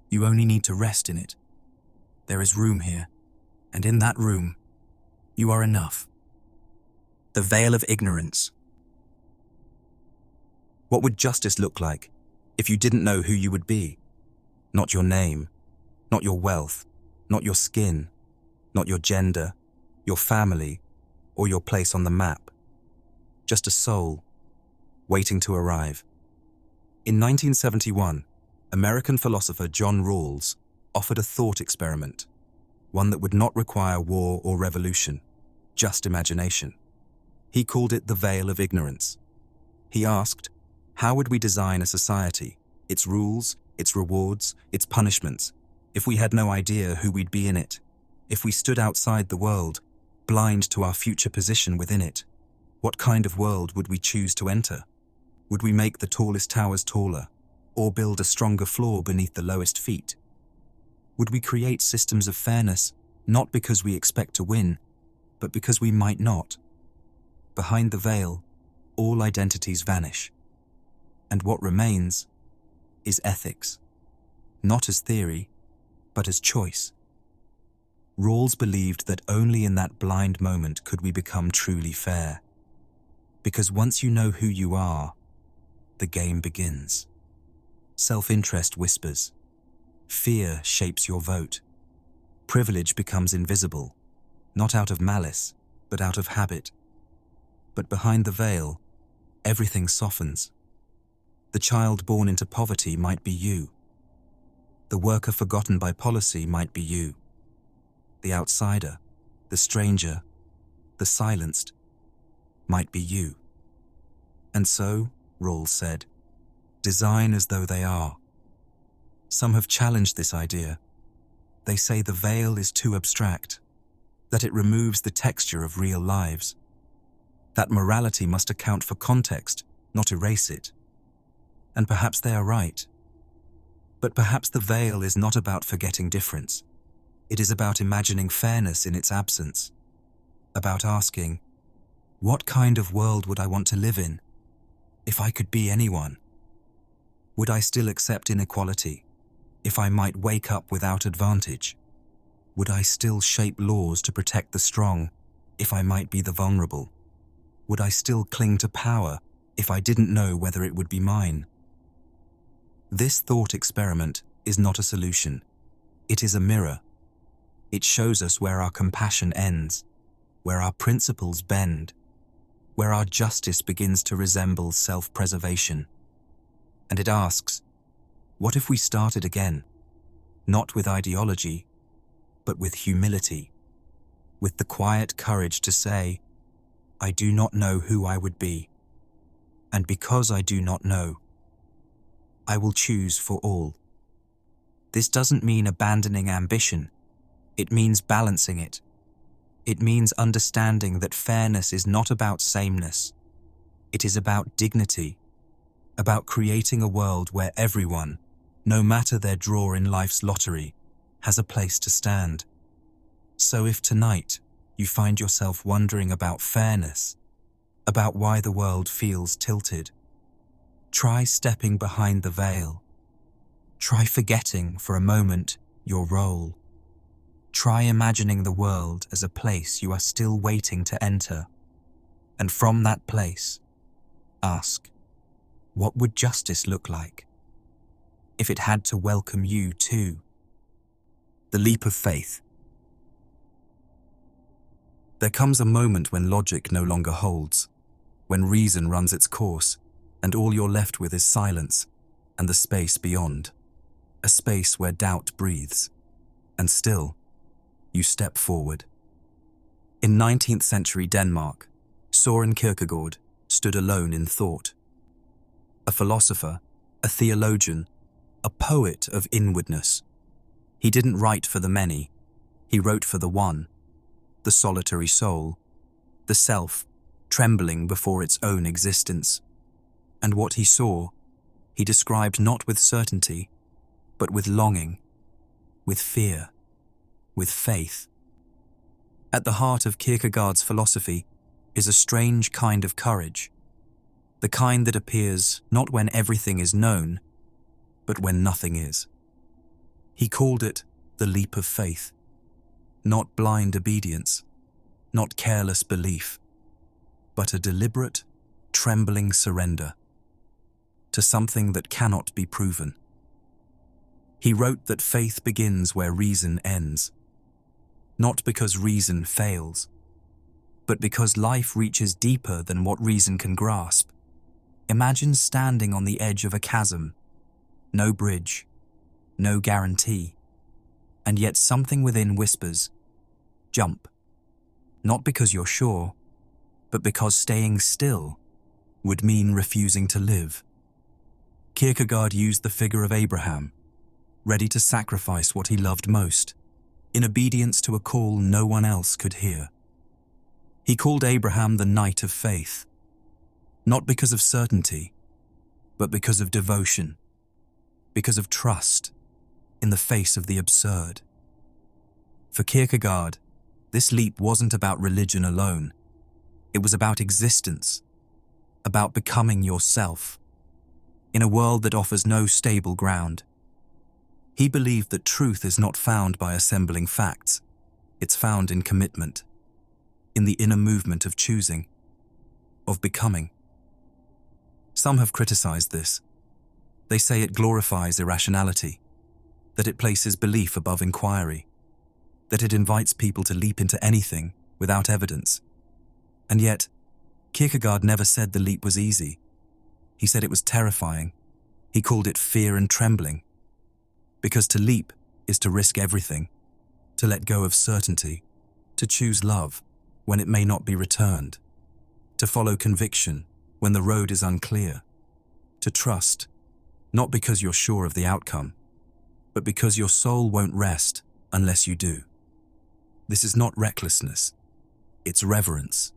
You only need to rest in it. There is room here, and in that room, you are enough. The veil of ignorance. What would justice look like if you didn't know who you would be? Not your name, not your wealth, not your skin, not your gender, your family, or your place on the map. Just a soul, waiting to arrive. In 1971, American philosopher John Rawls offered a thought experiment, one that would not require war or revolution, just imagination. He called it the veil of ignorance. He asked, how would we design a society, its rules, its rewards, its punishments, if we had no idea who we'd be in it, if we stood outside the world, blind to our future position within it? What kind of world would we choose to enter? Would we make the tallest towers taller, or build a stronger floor beneath the lowest feet? Would we create systems of fairness, not because we expect to win, but because we might not? Behind the veil, all identities vanish. And what remains is ethics, not as theory, but as choice. Rawls believed that only in that blind moment could we become truly fair. Because once you know who you are, the game begins. Self-interest whispers. Fear shapes your vote. Privilege becomes invisible, not out of malice, but out of habit. But behind the veil, everything softens. The child born into poverty might be you. The worker forgotten by policy might be you. The outsider, the stranger, the silenced, might be you. And so, Rawls said, design as though they are. Some have challenged this idea. They say the veil is too abstract, that it removes the texture of real lives, that morality must account for context, not erase it. And perhaps they are right. But perhaps the veil is not about forgetting difference. It is about imagining fairness in its absence, about asking, what kind of world would I want to live in if I could be anyone? Would I still accept inequality if I might wake up without advantage? Would I still shape laws to protect the strong if I might be the vulnerable? Would I still cling to power if I didn't know whether it would be mine? This thought experiment is not a solution. It is a mirror. It shows us where our compassion ends, where our principles bend, where our justice begins to resemble self-preservation. And it asks, what if we started again, not with ideology, but with humility, with the quiet courage to say, I do not know who I would be, and because I do not know, I will choose for all. This doesn't mean abandoning ambition. It means balancing it. It means understanding that fairness is not about sameness. It is about dignity, about creating a world where everyone, no matter their draw in life's lottery, has a place to stand. So if tonight you find yourself wondering about fairness, about why the world feels tilted, try stepping behind the veil. Try forgetting for a moment your role. Try imagining the world as a place you are still waiting to enter. And from that place, ask, what would justice look like if it had to welcome you too? The leap of faith. There comes a moment when logic no longer holds, when reason runs its course, and all you're left with is silence and the space beyond, a space where doubt breathes, and still, you step forward. In 19th century Denmark, Søren Kierkegaard stood alone in thought. A philosopher, a theologian, a poet of inwardness. He didn't write for the many, he wrote for the one, the solitary soul, the self trembling before its own existence. And what he saw, he described not with certainty, but with longing, with fear, with faith. At the heart of Kierkegaard's philosophy is a strange kind of courage, the kind that appears not when everything is known, but when nothing is. He called it the leap of faith, not blind obedience, not careless belief, but a deliberate, trembling surrender to something that cannot be proven. He wrote that faith begins where reason ends, not because reason fails, but because life reaches deeper than what reason can grasp. Imagine standing on the edge of a chasm, no bridge, no guarantee, and yet something within whispers, jump, not because you're sure, but because staying still would mean refusing to live. Kierkegaard used the figure of Abraham, ready to sacrifice what he loved most, in obedience to a call no one else could hear. He called Abraham the knight of faith, not because of certainty, but because of devotion, because of trust in the face of the absurd. For Kierkegaard, this leap wasn't about religion alone. It was about existence, about becoming yourself, in a world that offers no stable ground. He believed that truth is not found by assembling facts,
It's found in commitment, in the inner movement of choosing, of becoming. Some have criticized this. They say it glorifies irrationality, that it places belief above inquiry, that it invites people to leap into anything without evidence. And yet, Kierkegaard never said the leap was easy. He said it was terrifying. He called it fear and trembling. Because to leap is to risk everything, to let go of certainty, to choose love when it may not be returned, to follow conviction when the road is unclear, to trust, not because you're sure of the outcome, but because your soul won't rest unless you do. This is not recklessness, it's reverence,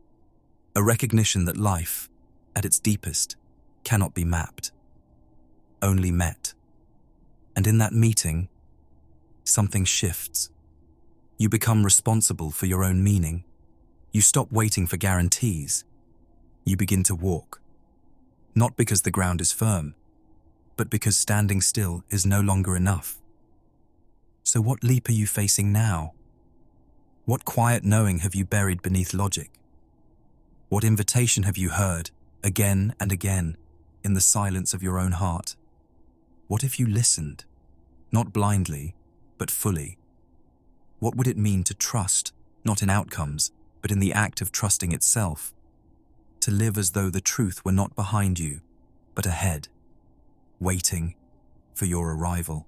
a recognition that life, at its deepest, cannot be mapped, only met. And in that meeting, something shifts. You become responsible for your own meaning. You stop waiting for guarantees. You begin to walk. Not because the ground is firm, but because standing still is no longer enough. So what leap are you facing now? What quiet knowing have you buried beneath logic? What invitation have you heard, again and again, in the silence of your own heart? What if you listened, not blindly, but fully? What would it mean to trust, not in outcomes, but in the act of trusting itself? To live as though the truth were not behind you, but ahead, waiting for your arrival.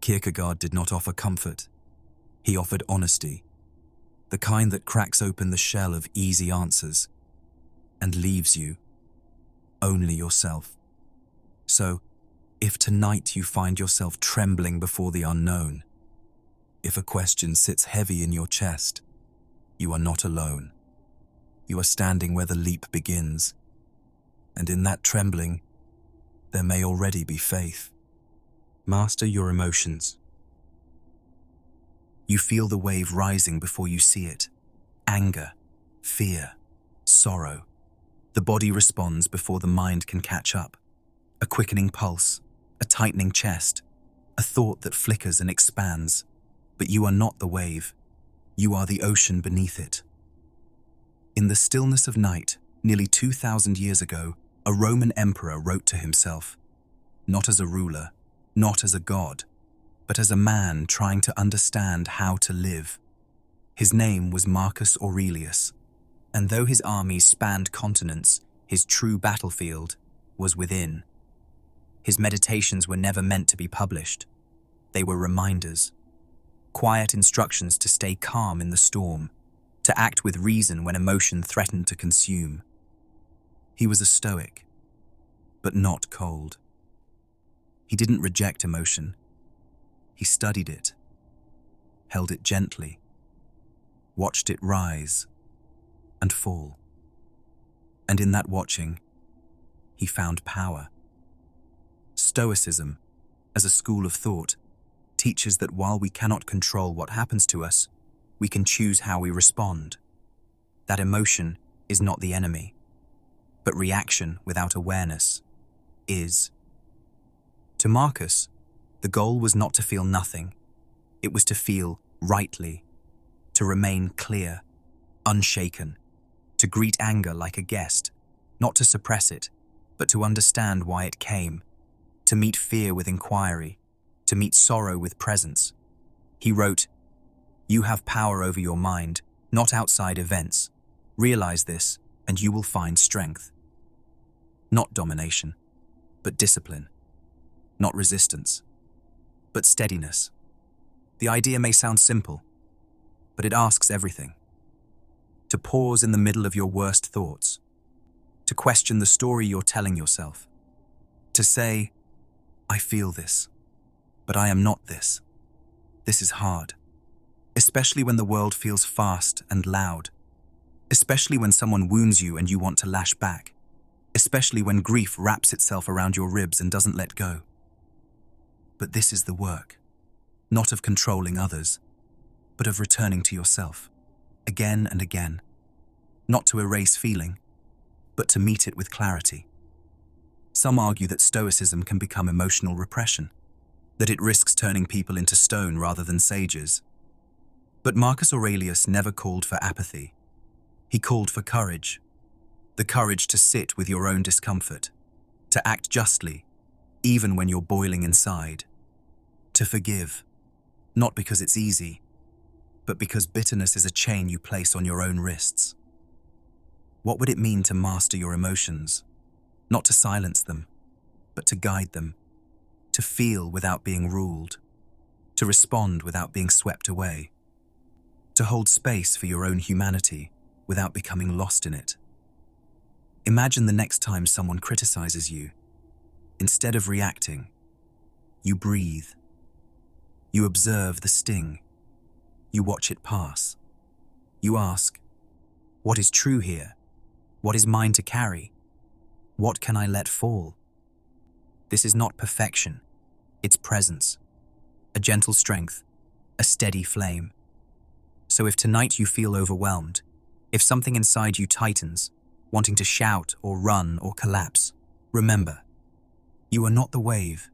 Kierkegaard did not offer comfort. He offered honesty, the kind that cracks open the shell of easy answers and leaves you only yourself. So, if tonight you find yourself trembling before the unknown, if a question sits heavy in your chest, you are not alone. You are standing where the leap begins, and in that trembling, there may already be faith. Master your emotions. You feel the wave rising before you see it. Anger, fear, sorrow. The body responds before the mind can catch up. A quickening pulse, a tightening chest, a thought that flickers and expands. But you are not the wave. You are the ocean beneath it. In the stillness of night, nearly 2,000 years ago, a Roman emperor wrote to himself, not as a ruler, not as a god, but as a man trying to understand how to live. His name was Marcus Aurelius, and though his armies spanned continents, his true battlefield was within. His meditations were never meant to be published. They were reminders, quiet instructions to stay calm in the storm, to act with reason when emotion threatened to consume. He was a stoic, but not cold. He didn't reject emotion. He studied it, held it gently, watched it rise and fall. And in that watching, he found power. Stoicism, as a school of thought, teaches that while we cannot control what happens to us, we can choose how we respond. That emotion is not the enemy, but reaction without awareness is. To Marcus, the goal was not to feel nothing. It was to feel rightly, to remain clear, unshaken, to greet anger like a guest, not to suppress it, but to understand why it came, to meet fear with inquiry, to meet sorrow with presence. He wrote, "You have power over your mind, not outside events. Realize this, and you will find strength." Not domination, but discipline. Not resistance, but steadiness. The idea may sound simple, but it asks everything. To pause in the middle of your worst thoughts, to question the story you're telling yourself, to say, "I feel this, but I am not this." This is hard, especially when the world feels fast and loud, especially when someone wounds you and you want to lash back, especially when grief wraps itself around your ribs and doesn't let go. But this is the work, not of controlling others, but of returning to yourself, again and again, not to erase feeling, but to meet it with clarity. Some argue that stoicism can become emotional repression, that it risks turning people into stone rather than sages. But Marcus Aurelius never called for apathy. He called for courage. The courage to sit with your own discomfort, to act justly, even when you're boiling inside, to forgive, not because it's easy, but because bitterness is a chain you place on your own wrists. What would it mean to master your emotions? Not to silence them, but to guide them, to feel without being ruled, to respond without being swept away, to hold space for your own humanity without becoming lost in it. Imagine the next time someone criticizes you. Instead of reacting, you breathe. You observe the sting. You watch it pass. You ask, what is true here? What is mine to carry? What can I let fall? This is not perfection. It's presence, a gentle strength, a steady flame. So if tonight you feel overwhelmed, if something inside you tightens, wanting to shout or run or collapse, remember, you are not the wave,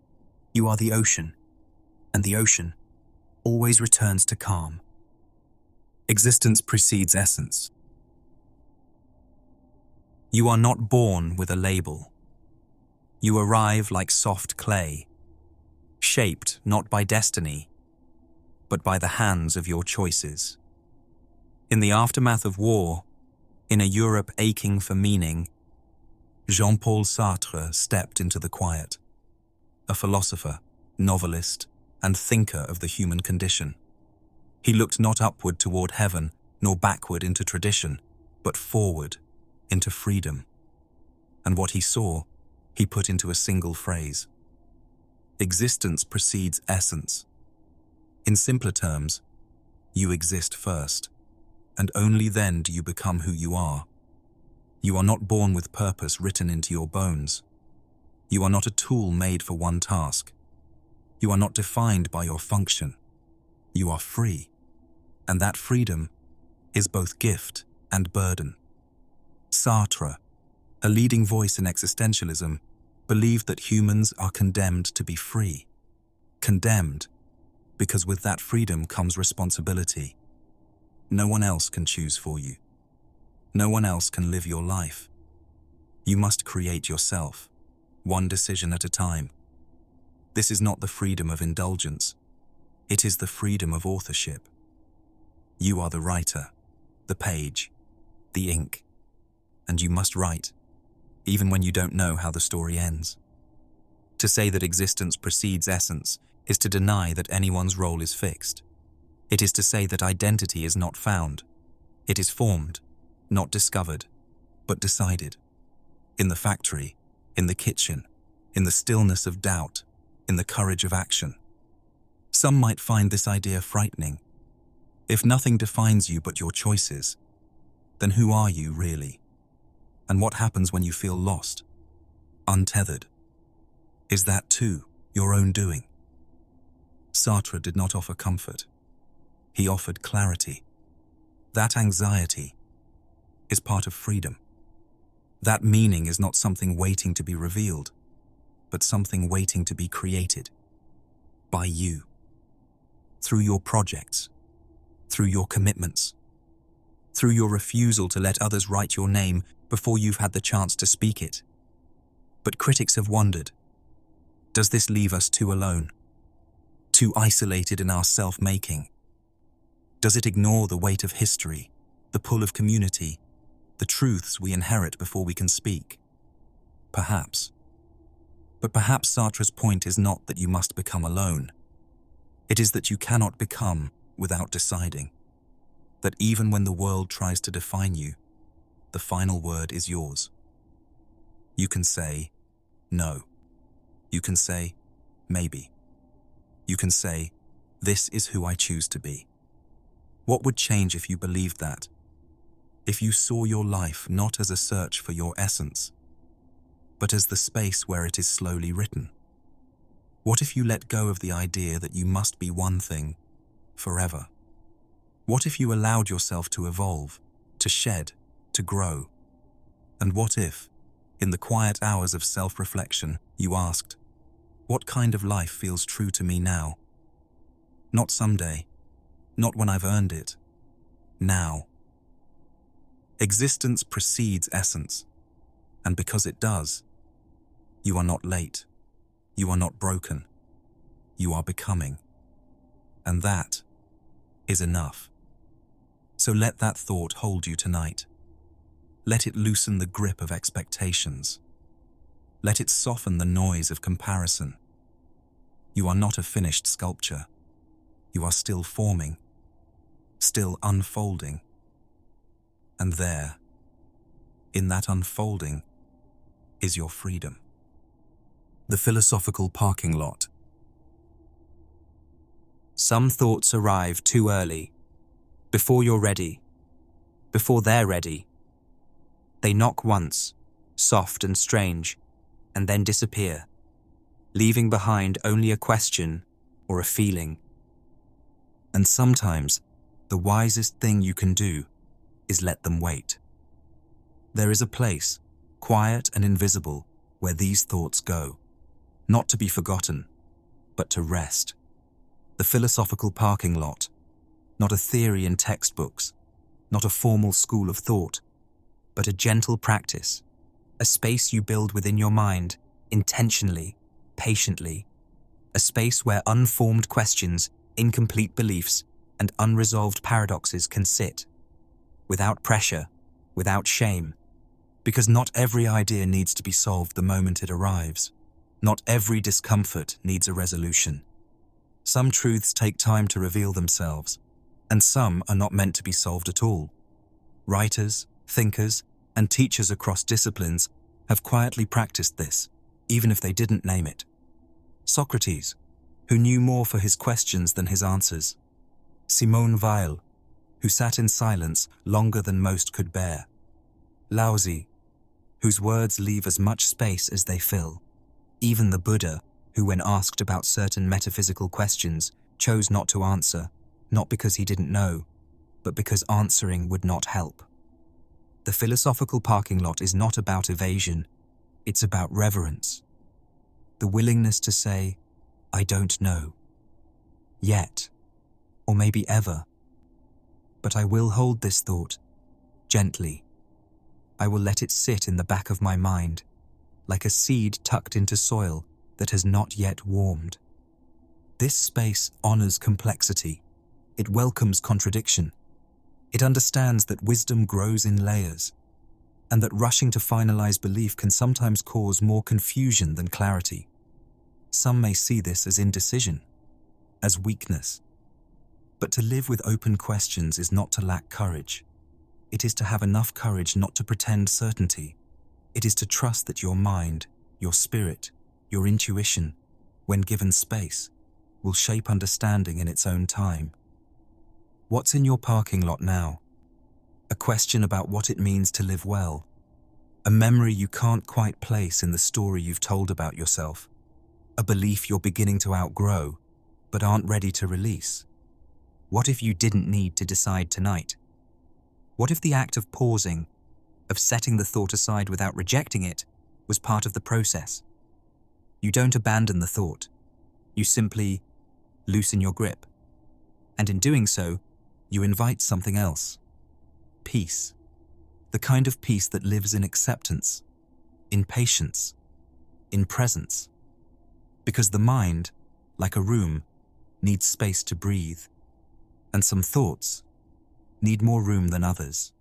you are the ocean, and the ocean always returns to calm. Existence precedes essence. You are not born with a label. You arrive like soft clay, shaped not by destiny, but by the hands of your choices. In the aftermath of war, in a Europe aching for meaning, Jean-Paul Sartre stepped into the quiet, a philosopher, novelist, and thinker of the human condition. He looked not upward toward heaven, nor backward into tradition, but forward into freedom. And what he saw, he put into a single phrase. Existence precedes essence. In simpler terms, you exist first, and only then do you become who you are. You are not born with purpose written into your bones. You are not a tool made for one task. You are not defined by your function. You are free, and that freedom is both gift and burden. Sartre, a leading voice in existentialism, believed that humans are condemned to be free. Condemned because with that freedom comes responsibility. No one else can choose for you. No one else can live your life. You must create yourself, one decision at a time. This is not the freedom of indulgence. It is the freedom of authorship. You are the writer, the page, the ink, and you must write, even when you don't know how the story ends. To say that existence precedes essence is to deny that anyone's role is fixed. It is to say that identity is not found. It is formed, not discovered, but decided. In the factory, in the kitchen, in the stillness of doubt, in the courage of action. Some might find this idea frightening. If nothing defines you but your choices, then who are you really? And what happens when you feel lost, untethered? Is that too your own doing? Sartre did not offer comfort. He offered clarity. That anxiety is part of freedom. That meaning is not something waiting to be revealed, but something waiting to be created by you, through your projects, through your commitments, through your refusal to let others write your name before you've had the chance to speak it. But critics have wondered, does this leave us too alone, too isolated in our self-making? Does it ignore the weight of history, the pull of community, the truths we inherit before we can speak? Perhaps. But perhaps Sartre's point is not that you must become alone. It is that you cannot become without deciding. That even when the world tries to define you, the final word is yours. You can say, no. You can say, maybe. You can say, this is who I choose to be. What would change if you believed that? If you saw your life not as a search for your essence, but as the space where it is slowly written? What if you let go of the idea that you must be one thing forever? What if you allowed yourself to evolve, to shed, to grow? And what if, in the quiet hours of self-reflection, you asked, what kind of life feels true to me now? Not someday, Not when I've earned it. Now. Existence precedes essence, and because it does, you are not late. You are not broken. You are becoming. And that is enough. So let that thought hold you tonight. Let it loosen the grip of expectations. Let it soften the noise of comparison. You are not a finished sculpture. You are still forming, still unfolding. And there, in that unfolding, is your freedom. The philosophical parking lot.
Some thoughts arrive too early, before you're ready, before they're ready. They knock once, soft and strange, and then disappear, leaving behind only a question or a feeling. And sometimes, the wisest thing you can do is let them wait. There is a place, quiet and invisible, where these thoughts go, not to be forgotten, but to rest. The philosophical parking lot, not a theory in textbooks, not a formal school of thought, but a gentle practice, a space you build within your mind, intentionally, patiently, a space where unformed questions, incomplete beliefs, and unresolved paradoxes can sit, without pressure, without shame, because not every idea needs to be solved the moment it arrives. Not every discomfort needs a resolution. Some truths take time to reveal themselves, and some are not meant to be solved at all. Writers, thinkers, and teachers across disciplines have quietly practiced this, even if they didn't name it. Socrates, who knew more for his questions than his answers. Simone Weil, who sat in silence longer than most could bear. Lao Tzu, whose words leave as much space as they fill. Even the Buddha, who when asked about certain metaphysical questions, chose not to answer, not because he didn't know, but because answering would not help. The philosophical parking lot is not about evasion, it's about reverence. The willingness to say, I don't know. Yet, or maybe ever. But I will hold this thought, gently. I will let it sit in the back of my mind, like a seed tucked into soil that has not yet warmed. This space honors complexity. It welcomes contradiction. It understands that wisdom grows in layers, and that rushing to finalize belief can sometimes cause more confusion than clarity. Some may see this as indecision, as weakness. But to live with open questions is not to lack courage. It is to have enough courage not to pretend certainty. It is to trust that your mind, your spirit, your intuition, when given space, will shape understanding in its own time. What's in your parking lot now? A question about what it means to live well. A memory you can't quite place in the story you've told about yourself. A belief you're beginning to outgrow, but aren't ready to release. What if you didn't need to decide tonight? What if the act of pausing, of setting the thought aside without rejecting it, was part of the process? You don't abandon the thought. You simply loosen your grip. And in doing so, you invite something else. Peace. The kind of peace that lives in acceptance, in patience, in presence. Because the mind, like a room, needs space to breathe. And some thoughts need more room than others.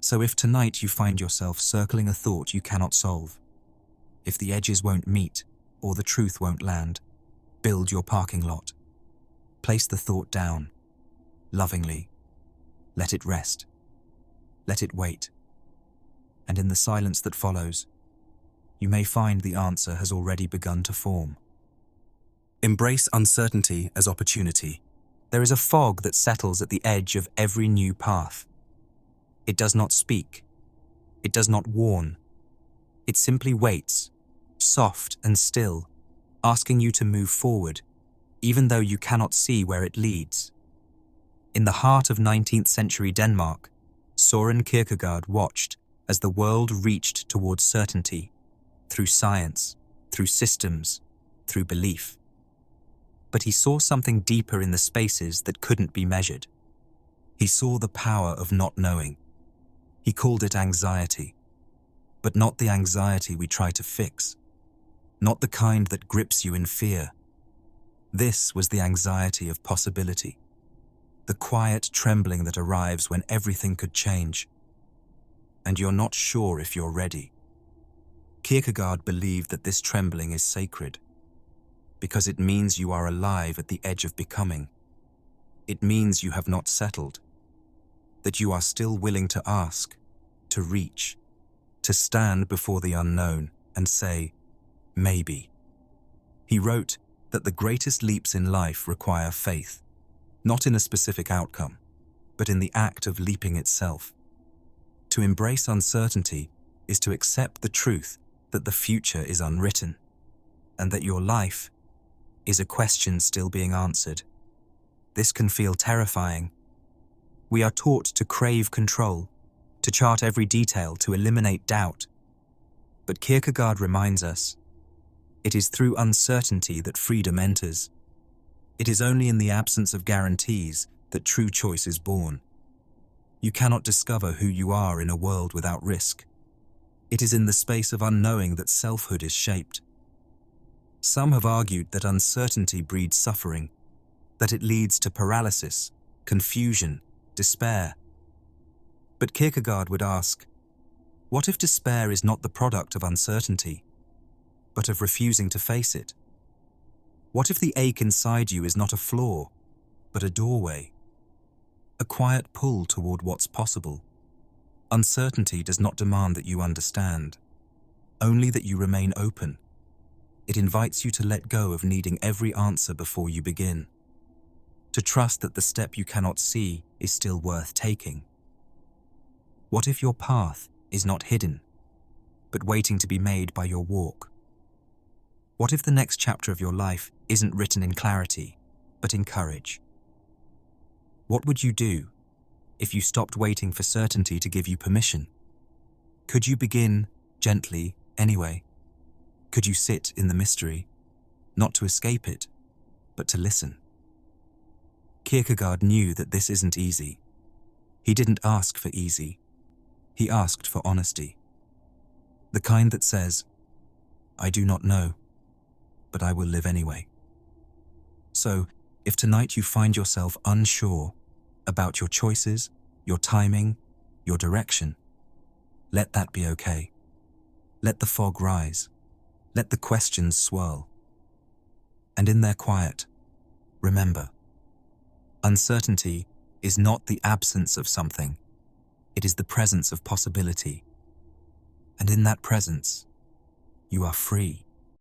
So if tonight you find yourself circling a thought you cannot solve, if the edges won't meet or the truth won't land, build your parking lot. Place the thought down, lovingly. Let it rest. Let it wait. And in the silence that follows, you may find the answer has already begun to form. Embrace uncertainty as opportunity. There is a fog that settles at the edge of every new path. It does not speak. It does not warn. It simply waits, soft and still, asking you to move forward, even though you cannot see where it leads. In the heart of 19th century Denmark, Søren Kierkegaard watched as the world reached towards certainty, through science, through systems, through belief. but he saw something deeper in the spaces that couldn't be measured. He saw the power of not knowing. He called it anxiety, but not the anxiety we try to fix, not the kind that grips you in fear. This was the anxiety of possibility, the quiet trembling that arrives when everything could change, and you're not sure if you're ready. Kierkegaard believed that this trembling is sacred, because it means you are alive at the edge of becoming. It means you have not settled, that you are still willing to ask, to reach, to stand before the unknown and say, maybe. He wrote that the greatest leaps in life require faith, not in a specific outcome, but in the act of leaping itself. To embrace uncertainty is to accept the truth that the future is unwritten, and that your life is a question still being answered. This can feel terrifying. We are taught to crave control, to chart every detail, to eliminate doubt. But Kierkegaard reminds us, it is through uncertainty that freedom enters. It is only in the absence of guarantees that true choice is born. You cannot discover who you are in a world without risk. It is in the space of unknowing that selfhood is shaped. Some have argued that uncertainty breeds suffering, that it leads to paralysis, confusion, despair. But Kierkegaard would ask, what if despair is not the product of uncertainty, but of refusing to face it? What if the ache inside you is not a flaw, but a doorway? A quiet pull toward what's possible. Uncertainty does not demand that you understand, only that you remain open. It invites you to let go of needing every answer before you begin, to trust that the step you cannot see is still worth taking. What if your path is not hidden, but waiting to be made by your walk? What if the next chapter of your life isn't written in clarity, but in courage? What would you do if you stopped waiting for certainty to give you permission? Could you begin gently anyway? Could you sit in the mystery, not to escape it, but to listen? Kierkegaard knew that this isn't easy. He didn't ask for easy. He asked for honesty. The kind that says, I do not know, but I will live anyway. So, if tonight you find yourself unsure about your choices, your timing, your direction, let that be okay. Let the fog rise. Let the questions swirl. And in their quiet, remember, uncertainty is not the absence of something. It is the presence of possibility. And in that presence, you are free.